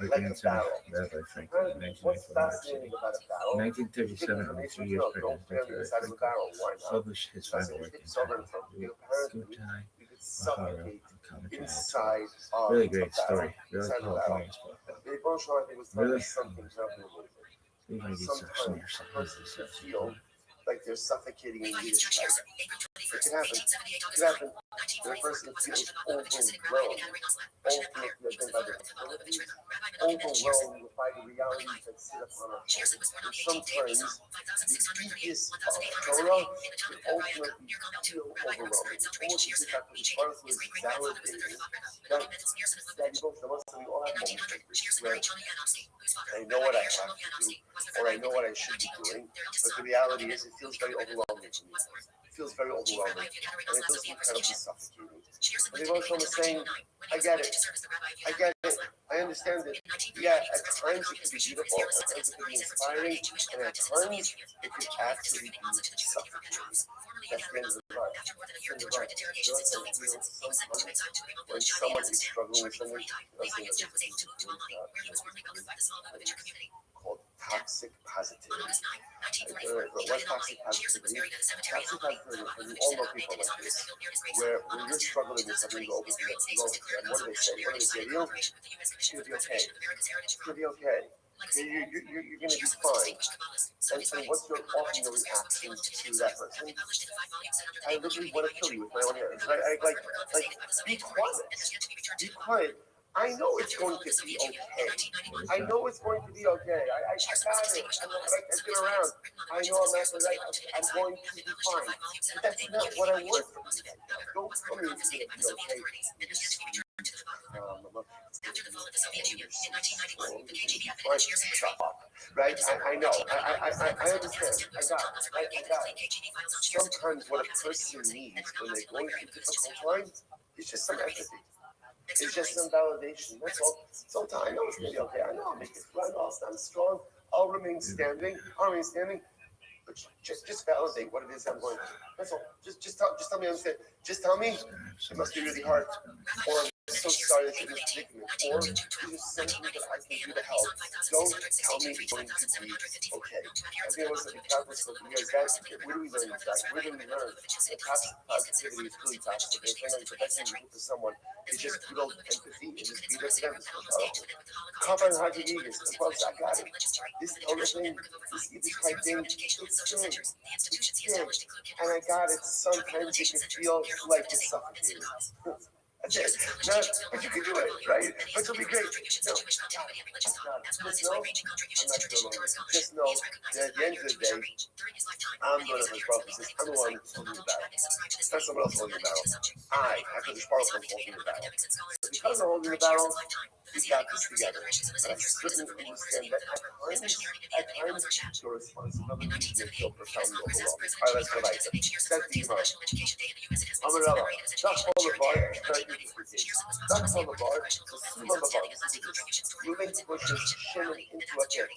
like our a grandson of barrel. Rabbi Frankel in What's 1994 New York fascinating City. about a barrel? In You get 1937, only 3 information, years don't pregnant, put it on the Rabbi inside of a Frankel barrel. Why not? published his Because final if work it's over in entitled front of you, apparently Skutai you could Bahara, suffocate a commentary on the Torah. inside of Really a great barrel. story, really Inside of a powerful barrel. inspired. The Rebbe Shalom, I think, was telling Really? us something very amazing. You're going to get Sometimes some a person can feel like they're suffocating in leadership. It can happen. It can happen. The person feels overwhelmed, ultimately identified by the difficulties, overwhelmed by the realities that sit upon our shoulders. And sometimes the deepest of Torah can ultimately feel overwhelming. Almost as if after the Torah is validated, that emotion, we all have moments like this where I know what I have to do, or I know what I should be doing, but the reality is it feels very overwhelming to me. It feels very overwhelming, and it feels incredibly suffocating. And the emotion is saying, I get it. I get it. I understand it. Yeah, at times it can be beautiful, at times it can be inspiring, and at times it can actually be suffocating. That's the end of the life. That's the end of the life. Sometimes when someone is struggling with something, called toxic positivity. What's toxic positivity? Toxic positivity, and we all know people like this, where when you're struggling with something, you go over to them, and what do they say? What do they say to you? It's going to be okay. It's going to be okay. You're going to be fine. And what's your often your reaction to that person? I literally want to kill you with my own hands. Like, be quiet. Be quiet. I know it's going to be okay. I know it's going to be okay. I got it. I've been around. I know I'm not right. I'm going to be fine. But that's not what I want from you right now. Don't tell me it's going to be okay. Right? I know. I understand. I got it. Right? I got it. Sometimes what a person needs when they're going through difficult times is just some empathy. It's just some validation. That's all. Sometimes I know it's gonna be okay. I know I'll make it through. I know I'll stand strong. I'll remain standing. But just validate what it is I'm going through. That's all. Just tell me I understand. Just tell me it must be really hard. Or I'm so sorry that you're in this predicament. Or is there something that I can do to help? Don't tell me it's going to be okay. I think it was like a Catholic school for years. Guys, where do we learn this? Where do we learn? The positivity is really toxic. And sometimes the best thing to do for someone is just build empathy and just be there for them. Cover and hug your ears. I got it. This other thing, this type thing, it's big. It's big. And I got it. Sometimes it can feel like it's suffocating. That's it. No, but you can do it, right? But it'll be great. No, just know I'm not good alone. Just know that at the end of the day, I'm going to be prophecies. I'm the one who's holding the battle. It's not someone else holding the battle. I could just borrow from holding the battle. Because I'm holding the battle, we got this together. And I certainly understand that at times, your responsibility may feel profoundly overwhelming. All right, let's go back to that's the Gemara. Amarella, not fall apart, trying to disregard. Not fall apart, the swim on the bar. Moving pushes Shimon into a pit.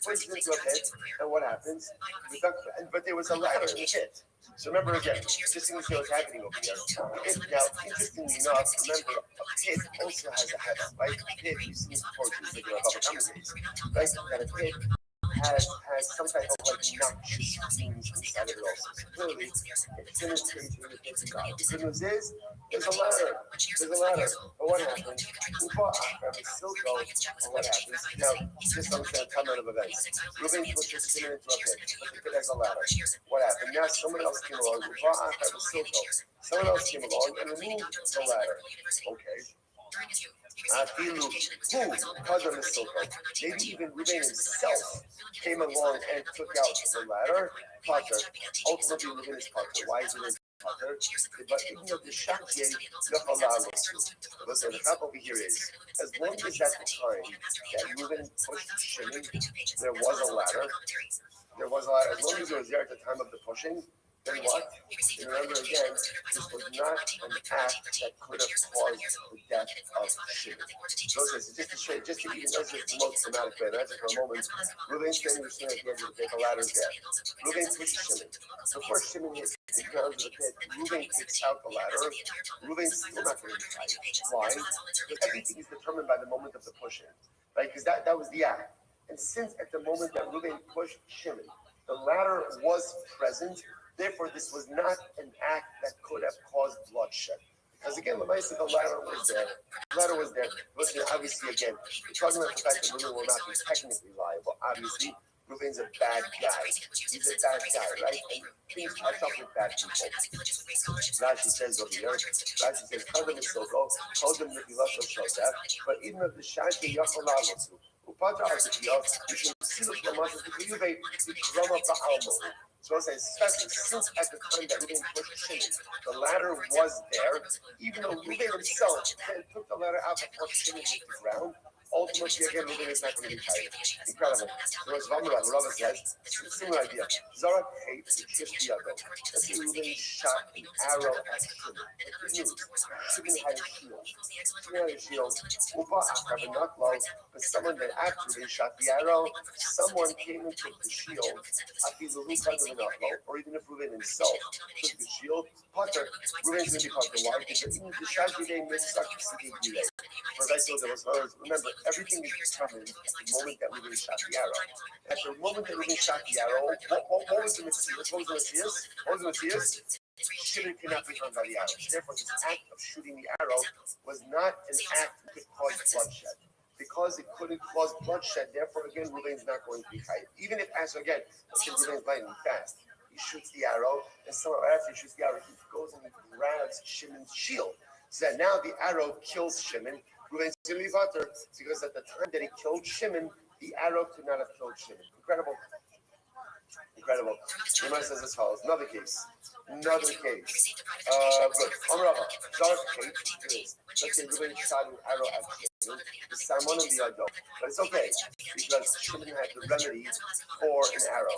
Pushes into a pit, and what happens? But there was a ladder in the pit. So remember again, just to see what's happening over here. Now, interestingly enough, remember, a pit also has a header, right? A pit, you've seen this before, it's like a commentaries, right? That a pit has some type of like noxious fumes inside of it also. So clearly, it's penetrating the pit of God. The good news is, there's a ladder. But what happens? Upa Akra is still going, and what happens? Now, just understand a timeline of events. Reuben pushes Shimon into a pit, but the pit has a ladder. What happened? Now someone else came along. Upa Akra was still going. Someone else came along and removed the ladder. Okay. Afilu, who? Kadam is still going. Maybe even Reuben himself came along and took out the ladder. Potter. Ultimately, Reuben is Potter. Why is Reuben Potter? But even though the Shakye, listen, the fact over here is, as long as at the time that Reuben pushed Shimon, there was a ladder. As long as it was there at the time of the pushing, then what? And remember again, this was not an act that could have caused the death of Shimon. Just to even illustrate the most dramatic way, imagine for a moment, Reuben standing with Shimon at the edge of the pit, the ladder's there. Reuben pushes Shimon. Before Shimon hits the ground of the pit, Reuben takes out the ladder. Reuben's still not going to be fighting. Why? Because everything is determined by the moment of the pushing, right? Because that was the act. And since at the moment that Reuben pushed Shimon, the ladder was present, therefore, this was not an act that could have caused bloodshed. Because again, the ladder was there. Listen, obviously, again, we're talking about the fact that Reuben will not be technically liable. Obviously, Reuben's a bad guy. He's a bad guy, right? And things catch up with bad people. Rashi says over here, Kadam is still go, Kadam if you love Shosef, but even if the Shaki Yachalalasu, Upata Artikiel, you should see the Flamas to give a drama Ba'almo. So I say, especially since at the time that Reuben pushed Shimon, the ladder was there, even though Reuben himself took the ladder out before Shimon hit the ground. Ultimately, again, Reuben is not going to be tired. Incredible. So as Rava says, similar idea. Zarak hates the Shishtiyago. Let's say Reuben shot an arrow at Shimon. Shimon had a shield. Upa Achab, not low, but someone that after they shot the arrow, someone came and took the shield. Or even if Reuben himself took the shield, Potter, Reuben's going to be Potter. Why? Because even the Shaggy Day makes such a sticky delay. For I told there was remember, everything is determined at the moment that Reuben shot the arrow. At the moment that Reuben shot the arrow, what was the Matthias? Shimon cannot be harmed by the arrow. Therefore, this act of shooting the arrow was not an act that could cause bloodshed. Because it couldn't cause bloodshed, therefore, again, Reuben's not going to be fighting. Even if, as again, let's say Reuben's lightning fast, he shoots the arrow, and somehow after he shoots the arrow, he goes and he grabs Shimon's shield. So that now the arrow kills Shimon. Reuven's going to be Vater because at the time that he killed Shimon, the arrow could not have killed Shimon. Incredible. Incredible. Gemara says as follows. Another case. Good. Amrava. Let's say Reuven shot an arrow at Shimon. The Salmon and the Adol. But it's okay because Shimon had the remedy for an arrow.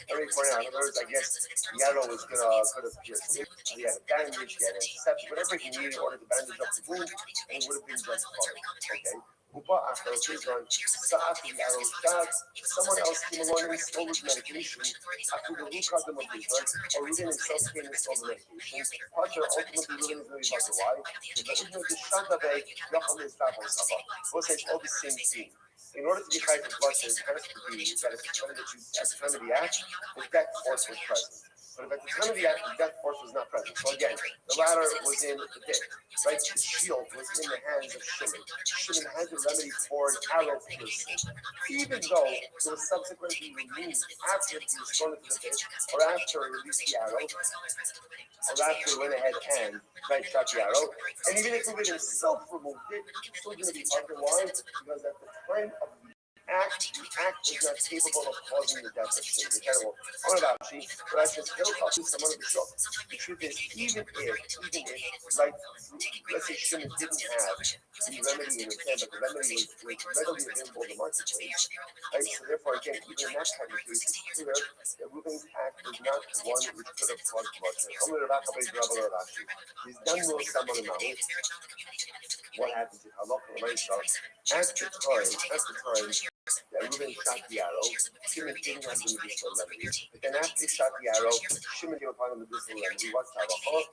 In other words, I guess the arrow was could have pierced him. He had a bandage, he had antiseptic, whatever he needed in order to bandage up the wound, and it would have been just fine. Okay. After the arrow shot, someone else came along and stole his medication. After the root cause of Israel, or Reuven himself came and stole the medication. Pater ultimately Reuven is going to be Pater. Why? Because the Shantabay, Yachal is Babel Saba. Both say all the same thing. In order to be high for blood, it has to be that at the time of the act, the death force was present. But if at the time of the act, the death force was not present. So again, the ladder was in the dick, right? The shield was in the hands of Shimon. Shimon had the remedy for an arrow piercing. Even though it was subsequently removed after he was thrown into the pit, or after he released the arrow, or after he went ahead and shot the arrow. And even if Reuven himself removed it, it's still going to be part of why? Because at the time of the act is not capable of causing the death of Shimon. Incredible. But I said, the truth is, even if, like, let's say Shimon didn't have the remedy in his hand, but the remedy was readily available in the marketplace, right? So therefore, again, even in that kind of case, it's clear that Reuven's act was not one which could have caused bloodshed. He's done with someone in the what happened to Halacha L'Maisa at the time that Reuven shot the arrow, Shimon didn't have the medicinal remedy. But then after he shot the arrow, Shimon came upon the medicinal remedy. What's Halacha?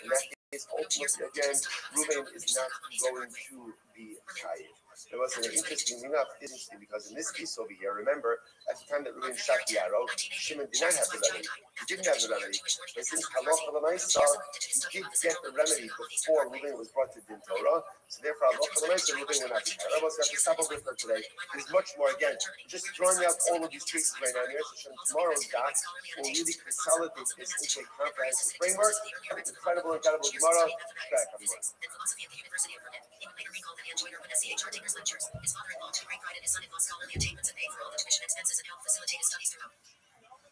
In that case, ultimately, again, Reuven is not going to be chayiv. There was an interesting because in this case over here, remember, at the time that Reuven shot the arrow, Shimon did not have the remedy. He didn't have the remedy. But since Halacha L'Maisa, he did get the remedy before Reuven was brought to Din Torah. So therefore, Halacha L'Maisa, Reuven will not be chayiv. We have to stop over for today. There's much more. Again, just throwing out all of these cases right now. Tomorrow's dot will really consolidate this into a comprehensive framework. Incredible Gemara. Back on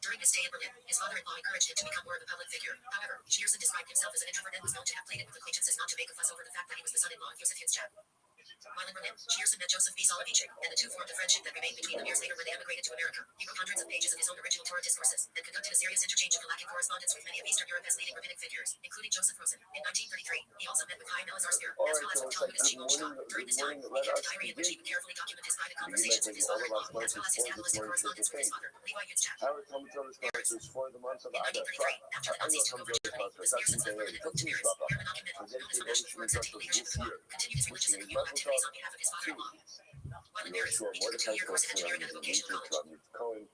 During his stay in Berlin, his father-in-law encouraged him to become more of a public figure. However, Shearson described himself as an introvert and was known to have pleaded with acquaintances not to make a fuss over the fact that he was the son-in-law of Yosef Hitzchak. While in Berlin, Shearson met Joseph B. Soloveitchik, and the two formed a friendship that remained between them years later when they emigrated to America. He wrote hundreds of pages of his own original Torah discourses, and conducted a serious interchange of galactic correspondence with many of Eastern Europe's leading rabbinic figures, including Joseph Rosen. In 1933, he also met with Chaim Elazar Spear, as well as with Talmudist Shimon Shah. During this time, he kept a diary in which he would carefully document his private conversations with his father-in-law, as well as his scandalous correspondence with his father, Levi Yitzchak. For the month of In 1933, after the Nazis took over Germany, Spearson spent more than 2 years permanently committed to the National Towards Second Leadership Program, continued his religious and legal activities on behalf of his father-in-law. While in Paris, he took a 2-year course in engineering at a vocational college.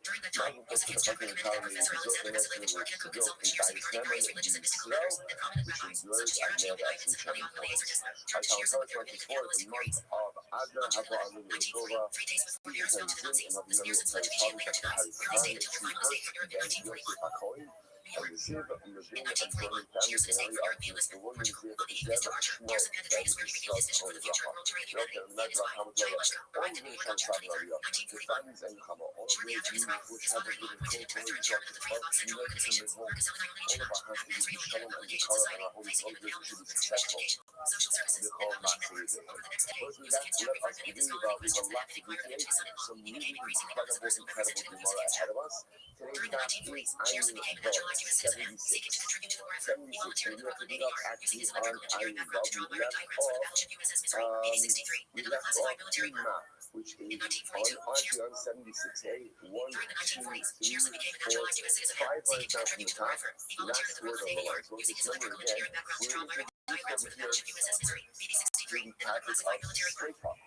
During that time, Joseph Yitzchak recommended that Professor Alex Sandler facilitate work and cook himself Shearson became various religious and mystical leaders and prominent rabbis, such as Rabbi Yosef Shimon Eliezer Dessler. Shearson appeared in the Kabbalistic Mary. Unfortunately, 3 days before Paris fell to the Nazis, Spearson fled to Vienna where he died. They stayed until final state for Europe in 1944. New York. In 1941, Shearson stayed for European list for Portugal. On the eve of his departure, Shearson had the famous learning reveal his vision for the future of world touring humanity. He and his wife, Shai Lushka, arrived in New York on July 23, 1944. Shortly after his arrival, his father-in-law invited Professor Yitzchak to the 25th Central Organizations, Merkaz Elyon Leisure, a ministry of the Religious Society, overseeing the curriculum, basic education, social services, and publishing networks. Over the next decade, Joseph Yitzchak continued his study of religion and inquired into his son-in-law, becoming increasingly well versed in Professor Yitzchak's teachings. During the 1940s, Shearson became naturalized U.S. citizen, seeking to contribute to the war effort. He volunteered in the Brooklyn Navy Yard, using his electrical engineering background to draw lunar diagrams for the battleship USS Missouri, 1863, and other classified military equipment. In 1942, Shearson, during the 1940s, Shearson became a naturalized U.S. citizen, seeking to contribute to the war effort. He volunteered at the Brooklyn Navy Yard, using his electrical engineering background to draw lunar diagrams for the battleship USS Missouri, BB-63, and other classified military equipment.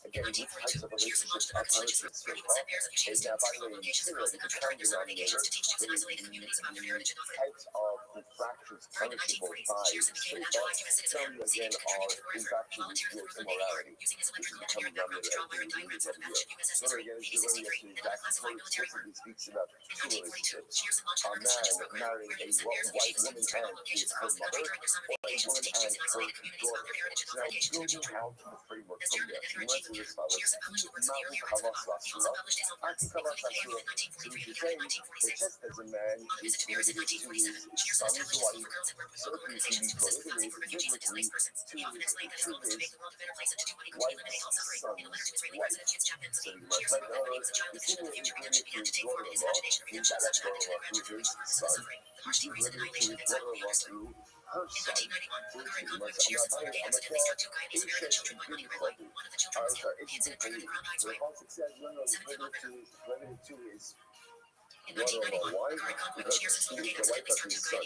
again, these types of relationships are punishment so far. And now, by the way, in Syria, the common denominator, the types of infractions punishable by straight law, some again are infractions with immorality, which is the common denominator of everything we use over here. Remember again, this is when we actually exactly explicitly speaks about two relationships. A man marrying a white woman and his her mother, or a woman and her daughter. So now, building out the framework from there, we went through this follows. Mahu Kavas Lasura, Aki Kavas Lasura. So we should say that just as a man is prohibited to his son's wife, so he can be prohibited biblically to his wife's son's wife. So you must like, in other words, the sinner is limited to his daughter-in-law, means that daughter-in-law through his son. He's limited to his daughter-in-law through her son. So I'm not so if also says no, limited to his daughter-in-law. Why? Because she is the wife of his son.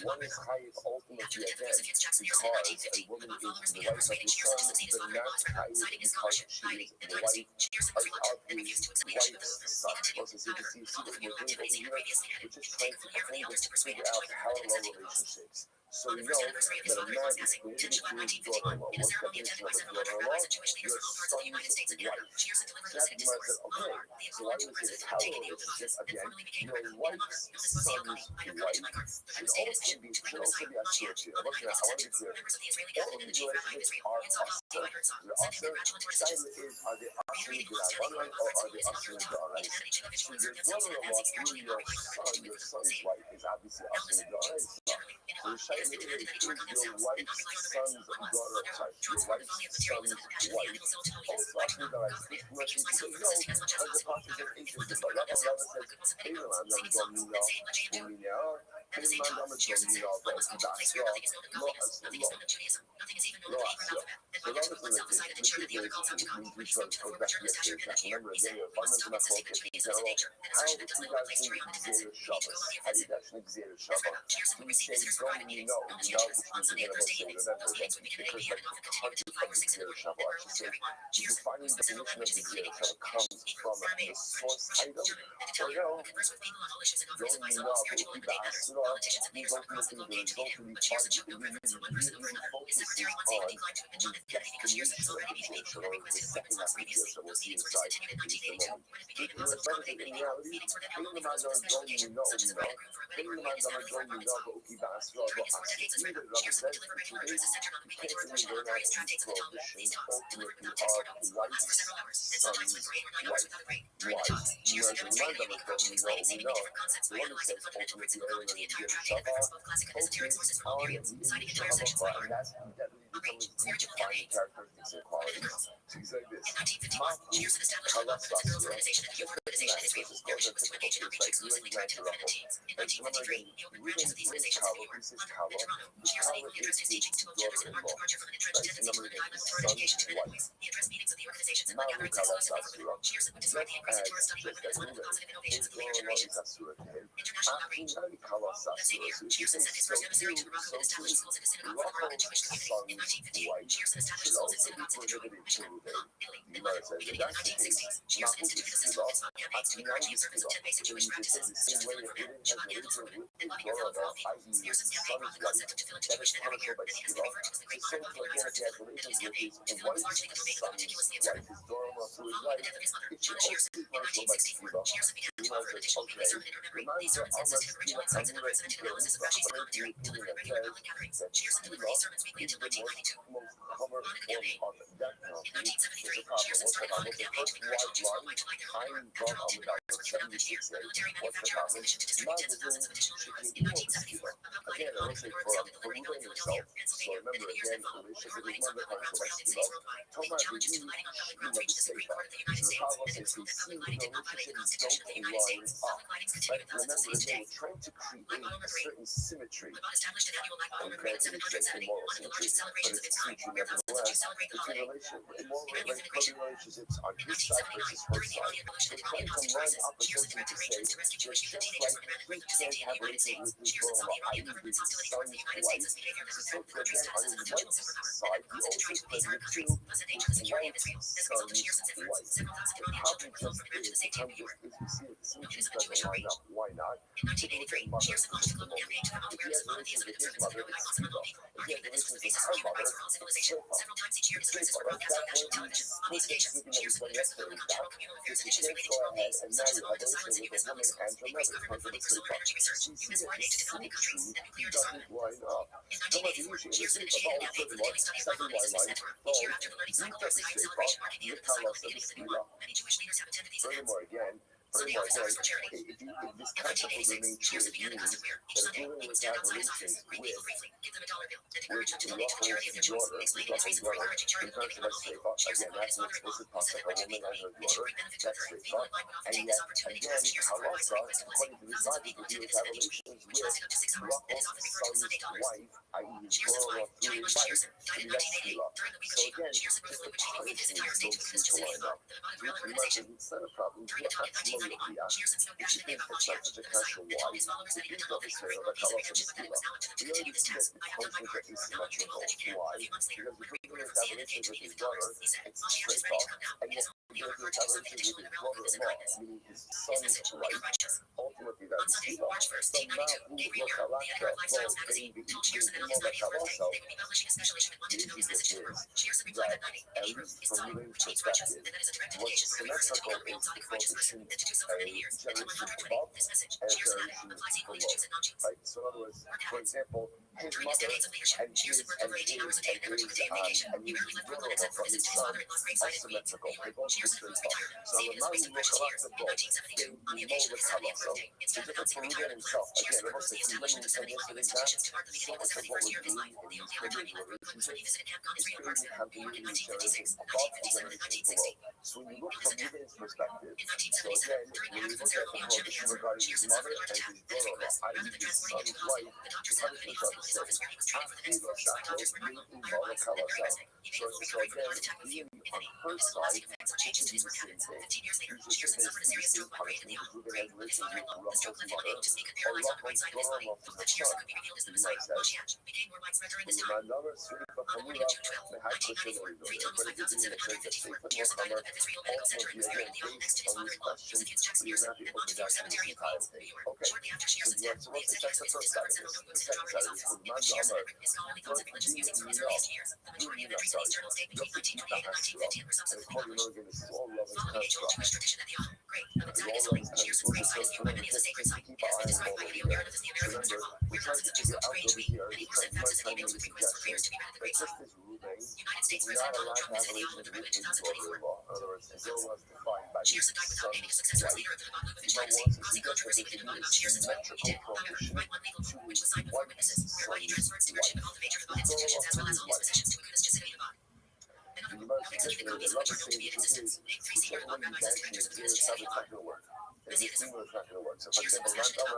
One is highest ultimately again because a woman is the wife of his son, but not highest because she is the wife of his wife's son. Also, so you see what we're doing over here? We're just trying to kind of figure out parallel relationships. So we know that a man is prohibited to his daughter-in-law. What's the definition of a daughter-in-law? Your son's wife. So that Gemara said, okay, so why do we say parallel relationship? Again, your wife's son's wife should also be assured here. Look now, I want to be clear. All of these relationships are asur. The asur, Shaila is, are they asur d'Rabbanan or are they asur d'Oraisa? So your daughter-in-law through your son's wife is obviously asur d'Oraisa. So the Shaila is your wife's son's daughter, sorry, your wife's son's wife. Also asur d'Oraisa. This must be because no, as the passage of atheism, but Rabbi says, Abraham, Domino, so that was the we try to go back to yesterday. Remember again, your fundamental focus in general. How do you guys do Xer Shabbos? How do you guys do Xer Shabbos? We say don't you know, which means again about saying remember that because like the concept of Xer Shabbos, I should say, the defining definition of Xer Shabbos comes from the source item, or no, don't you know, but we got Asura, these ultimately the result of the focus on the destination of the Jewish, or the second half of the Jewish, that we'll see inside in just a moment. In reality, Paying the man don't you know, Paying the man don't you know, but we got Asura, but Asura, the Rabbi says, today, we can't really learn out these prohibitions, ultimately are wife's son's wife. Why? Because the man don't you know, the one who says ultimately everyone in the Shabbat, focus on the Shabbat, and that's definitely becomes defining characteristics and qualities. So he's like this. Mahu Kalasasura. This is called a typical case, like you and Grant Ruffle. And remember again, we don't say Kala, who says Kala? The Kala is his daughter-in-law. Right? Remember again, his son's wife. Mahu Kalasasura. Just as Reuben, his daughter-in-law is Asura to him. Akinani Kalasasura. So if you say so too, Rachel's son's wife should also be prohibited to Reuben. You might say that that's the case. Mahu is Kila, Akinani is Kila. So you can say the same way if Reuben has a relationship with his daughter-in-law, i.e. his son's wife, that is punishable by Kila. The same thing again if he has relations with his wife's son's wife, his daughter-in-law through his wife, it should also be punishable by Kila. You might say, okay, reminds her unless Kila Kamura Kila Nisa, but the opinion that says that Kila is the most common form of death penalty. There's a problem. What's the problem? What's the first white line? I'm Bob Amudai, 76 days. What's the problem? Magazine Shikini is Kila. Again, I want to say for Reuben himself. So remember again, the relationship with his mother comes from Kila. Tomar B'Yi Restream of the Sefer. So the Kabbalah says they seem the relationships don't line up. Right? Remember, again, we're trying to create a certain symmetry. And granted, it's a moral symmetry, but it's a symmetry nevertheless. Between relationships on his side versus her side. We're trying to line up a tension to say that just like he can't have relations with his girl, i.e. his son's wife, so again, on his wife's side, he also is pregnant too, his wife's son's wife. The problem just is, if you see that the symmetry doesn't line up, why not? Take a look at mother for just a moment. If he has relations with his mother, it's Skiba. If he has relations with her mother, it's Shrefa. Shrefa, right? That way, we split the sleeping that we saw yesterday back. If you can't go ahead and now you have relations with a woman and her mother, because of the Shrefa. So you see that the symmetry doesn't line up. However, usually in the Shrefa, all of a sudden, what? Second line, well, you've got the Shrefa, you tell us that it's Skiba. Furthermore, again, if this concept will remain true, it means that if we were to have relations with Ruchel's daughter, in terms of Shrefa, again, that's an explicit concept, a woman and her daughter, that's Shrefa, and yet, again, Halakha, according to this logic, if we were to have relations with Ruchel's son's wife, i.e. his daughter through his wife, then that's Skila. So again, just the punishments don't seem to line up. So we might say it's not a problem, we have to look at the if you think it's not such a question why, if you've got this sort of a color from Skila, we already see that the functions are asymmetrical. Why? Because if we're going to have relations with his daughter, it's straight off, and yet we're going to have relations with his brother-in-law, meaning his son's wife. Ultimately, that's Skila. So now, who will Halakha, well, getting the more that Halakha, the issue just is that, at least from Ruben's perspective, what's symmetrical is the coefficient a generation above and a generation below. Right? So in other words, for example, his mother and his brother-in-law from his son are symmetrical. They both get straight up. So the man who will collect the both, they know the color. So the difference for Ruben himself, again, I must say, remember we said yesterday that so much of what we're doing in these privileged relationships is creating continuity generations above and generations below. So when you look from Ruben's perspective, so again, when you look at the prohibition regarding his mother and his daughter-in-law, i.e. his son's wife, the punishments are the same. After Shachos, so again, being on her side, it should be the same thing. You should say that it's the same punishment because Ruben has relations with Ruchel's mother, or Ruchel's daughter-in-law from the son. You might say, "Umanama Sripa Kamura, Mehakosha Lorido." Everybody gives me the phrase that Sripa Mohammed, ultimately, again, based on this question, we are not able to get to this entire thing. Okay, so what's the first side of this? The second side of this is Umanama, but do you know, sorry, you have to keep the Hashira. And according to again, this is all love and construct. It's all love and construct. So remember, just keep our eye on the ball over here. Remember, we're trying to figure out over here, you might find the suggestion that just as Ruben is not allowed to have relations with his daughter-in-law, in other words, as though it was defined by his son's wife, you might want to suggest that there should be a symmetrical prohibition to his wife's son's wife. It's all about his wife. The most suggestion that love is saying is whichever way you dance in the it's not going to work. And this single is not going to work. So for example, Randama,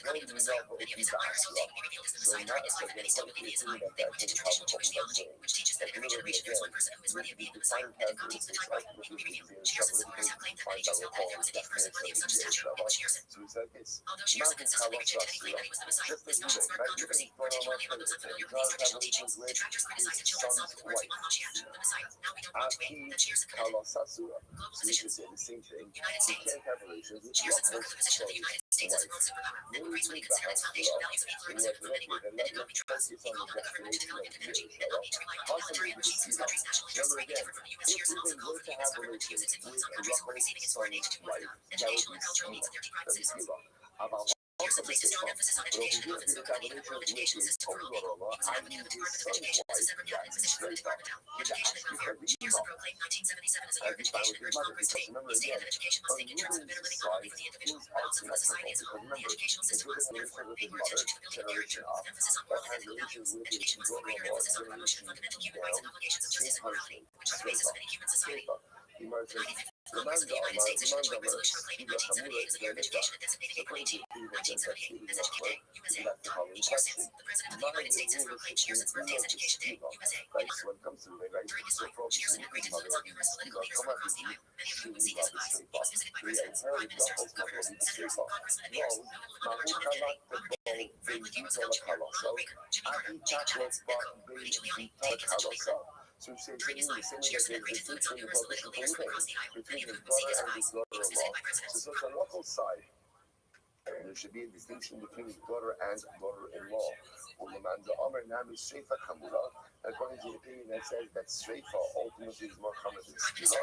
very we know what would be the Hashira. So not so again, publicly assuming that thing is how the couple are saying. And literally again, with the defined characteristics like with the Shabbat, find out what all the definitions of the Shabbat. So we said it's not in Kalos Hashira. Just as you know, right? You're going to put on my credit. You can't have relations with his son's wife. Aki Kalos Hasura. So we should say the same thing. You can't have relations with Ruchel's son's wife. When we take the Hashira, and yet directly, then let's focus on the destination of the Shabbat. Possibly with the Sila. Remember again, if we were to have relations with Ruchel's son's wife, that would be Sila. That would be Sila. About also the same but over here, if we have relations with his own daughter-in-law, i.e. his son's wife, that's straight up. In the Ashki for the Eva. be fine with his mother. Because remember again, on Reuben's side, things are symmetrical. Because remember, if Reuben has relations with his mother, generation up, or has relations with his daughter-in-law, generation down, same punishment, straight up. The Gemara says, Remind Allah, إذا حمولة ذلك فقلت فيه وجدت فيه النحو إلى following question. My rule is to right? So when it comes to the right, so from the mother of the Siva, come out with you, she will love the straight off. We inherited the whole mother of the straight off. Well, Mahu Kalak the ball, they do tell a Kalasa, Aki Takwas, but they do tell a Kalasa. So we say, the same way that there's a difference in the prohibition for living between his brother and his daughter-in-law. So it's a local side. There should be a distinction between his daughter and daughter-in-law. According to the opinion that says that Sreifa ultimately is more common than Skila,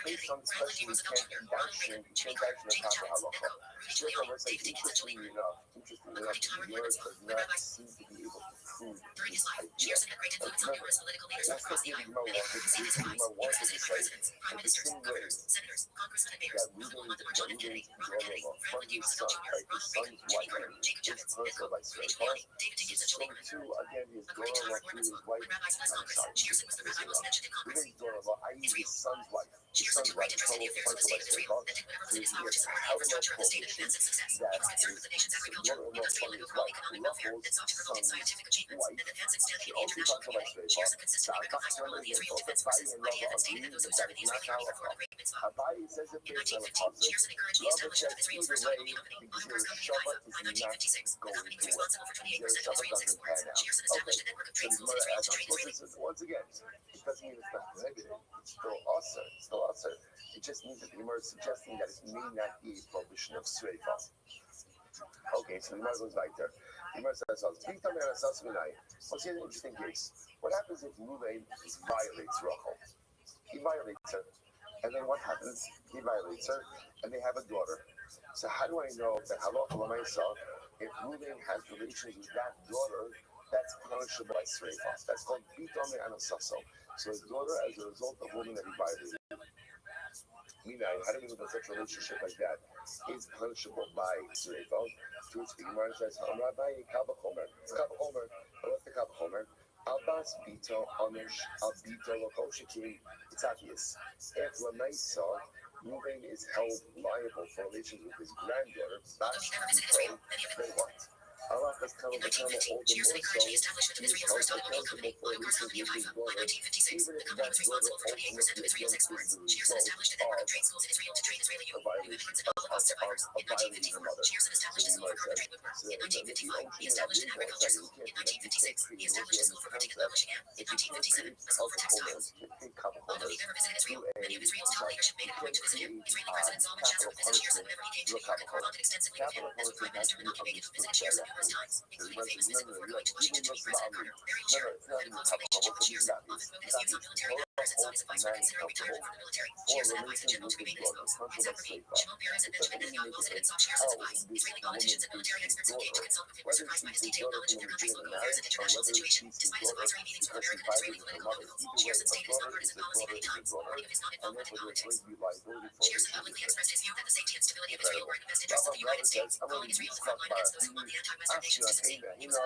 based on this question, we can't daction the proper halacha. Sreifa was like, interestingly enough, the Yoris does not seem to be able to prove this idea. But remember, that's what the Gemara wanted to do. The Gemara wanted to say that the same way that Reuben's daughter-in-law from his son, right, his son's wife, is personal by Sreifa, so too, again, his daughter-in-law through his wife, Reuben's daughter-in-law, i.e. his son's wife, personal by Sreifa, so he has parallel prohibition that his daughter-in-law from his wife, Rachel's son's wife, she also talks about Sreifa. Abaye says it based on a positive. Rabbi says either way, the Shabbat is not going to work. The Shabbat doesn't pan out. Okay, so the Gemara adds on. Once again, it doesn't mean it's not prohibited. It's still awesome. It's still awesome. It just means that the Gemara is suggesting that it may not be a prohibition of Sreifa. Okay, so the Gemara goes right there. The Gemara says, what's an interesting case? What happens if Reuben violates Rachel? He violates her. And then what happens? He violates her, and they have a daughter. So how do I know that halacha l'maisa, if Reuben has relations with that daughter, that's punishable by Sreifa? That's called bitome anasaso. So his daughter, as a result of woman that he violated, meaning, how do we know that such a relationship like that is punishable by Sreifa? To which the Gemara says, Rabbi Kabachomer. It's Kabachomer. What's the Kabachomer? Abbas Bito Amish Abito Lokoshikin. It's obvious. If Lamaisa, Reuben is held liable for relations with his granddaughter, Bash Bito, then what? Allah has come to become all the more so, he is held accountable for relations with his daughter, even if that daughter ultimately against the result of a violation her mother. So the Gemara says, if you can't create a capital punishment through a capital punishment through a capital punishment. Capital punishment has to be understood directly. Remember, even Muslim Amri, remember, it's not even capital, what is that? It's not even holds a man accountable for relations with his daughter, controlled by Sreifa. It doesn't mean that this woman is his daughter, whether she's his daughter from the beginning of marriage, or whether she's his daughter because he violated her mother. Either way, a daughter is a daughter is a daughter, and therefore there's going to be liability for her. Rabbi says, I'm going to use Kafar. Asya, Hina,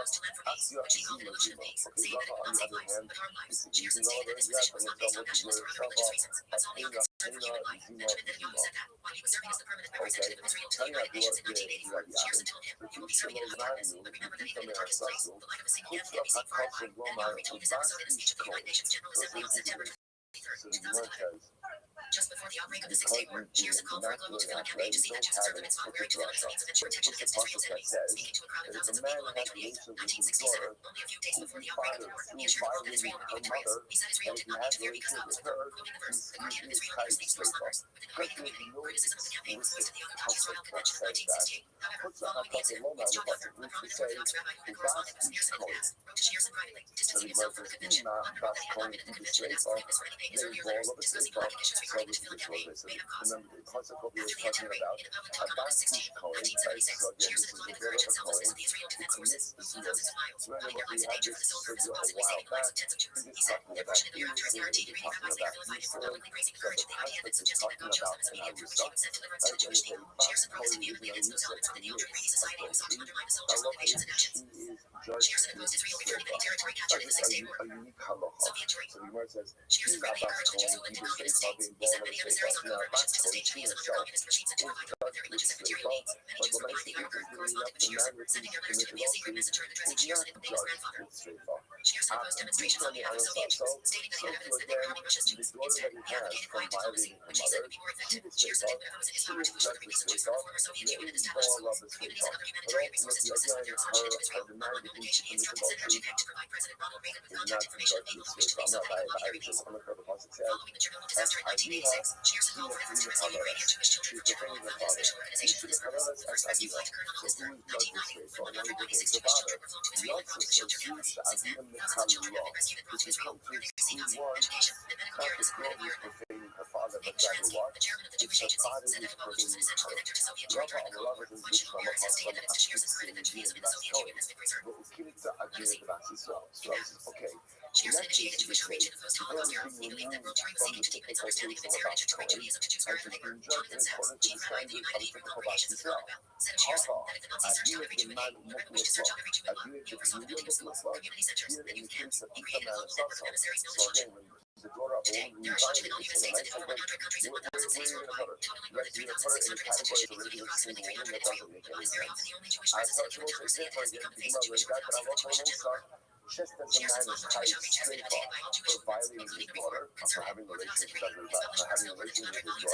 Asya, Zima, Zima. Okay, Rabbi, on the other hand, is using all those that, and it's double to your Shava, Hina, Zima, Zima. Okay, Tanya, who are the Rabbi, the two Shimon Nanu, the Pita Merasasu, Kutra Hakasha Gomar, Ubas Ishko. So the Gemara says, just before the outbreak of the Sixth Day War, cheers and called for a global diplomatic agency that chose governments on February 29th of ensured protection against potential enemies. Speaking to a crowd of thousands of people on May 28, 1967, only a few days before the outbreak of the war, he assured the world that Israel would be victorious. He said Israel did not interfere because of, quoting the verse, the country of Israel never sleeps nor slumbers. Within a brief community, criticism of the campaign was voiced at the Open Israel Convention of 1968. However, following the incident, it's John Heffer, a prominent Orthodox rabbi who had corresponded with Spears in the past, wrote to Shearson privately, distancing himself from the convention, wondering what had happened at the convention, and asserting this for any pagan Israeli raids or mere letters discussing Halachic issues regarding Remember the concept of we were talking about Abbas Cohen, right? So again, this is the daughter of Cohen who commits Ziyos. Remember what we had this sugya a while back. He was talking about Easter, he was talking about Easter, so the pasuk is talking about an Arisa, right? And if a Bas Cohen is an Arisa commits adultery, halacha is she is judged with Seifa. That's just a unique halacha. So the Gemara says, she's not Bas Cohen, he was Seifa, being born of Seifa. So now Bas Cohen, she herself is judged with Seifa. But the nice thing is, leading up to man with his commit adultery is not judged with Seifa. Based on the Arisa, so to again, the daughter that he has from violating her mother, she did Seifa, she was judged with Seifa, there is more love with Seifa. But ultimately, again, her man with his commit adultery is not judged with Seifa. I'm not by it, just I'm not sure the pasuk says, as Aviha, she's defending her father. She's the Chaveres as Aviha. So who is judged with Seifa? One who defends her father. Yotze says, Zeus Aviha Mechallah. If you come to exclude one, not the girl who's profaning her father, but rather what? It's her father who's profaning her. Rava Amarav is this from a pasuk from Ashkitsin and Dina Bas Cohen. But Ukilitza Adina Bas Yisrael. So I says, okay. In that case, you would say, the girl is being removed from the typical case of a Bas Cohen, and she's being judged in accordance to the standard of a typical Bas Yisrael. Haha, Adina B'man Mukhlasa, Adina B'Julia Mukhlasa, here in the case of Ika Manasasa. So again, when the daughter of a woman who violated, so the nice thing is, where are you going to put her? You're going to put her in the category of a regular single woman? That doesn't make any sense. As such, we'll say, for again, the Gemara read that, but I want to know, just as a man is tied straight off for violating his daughter, for having relations with his daughter,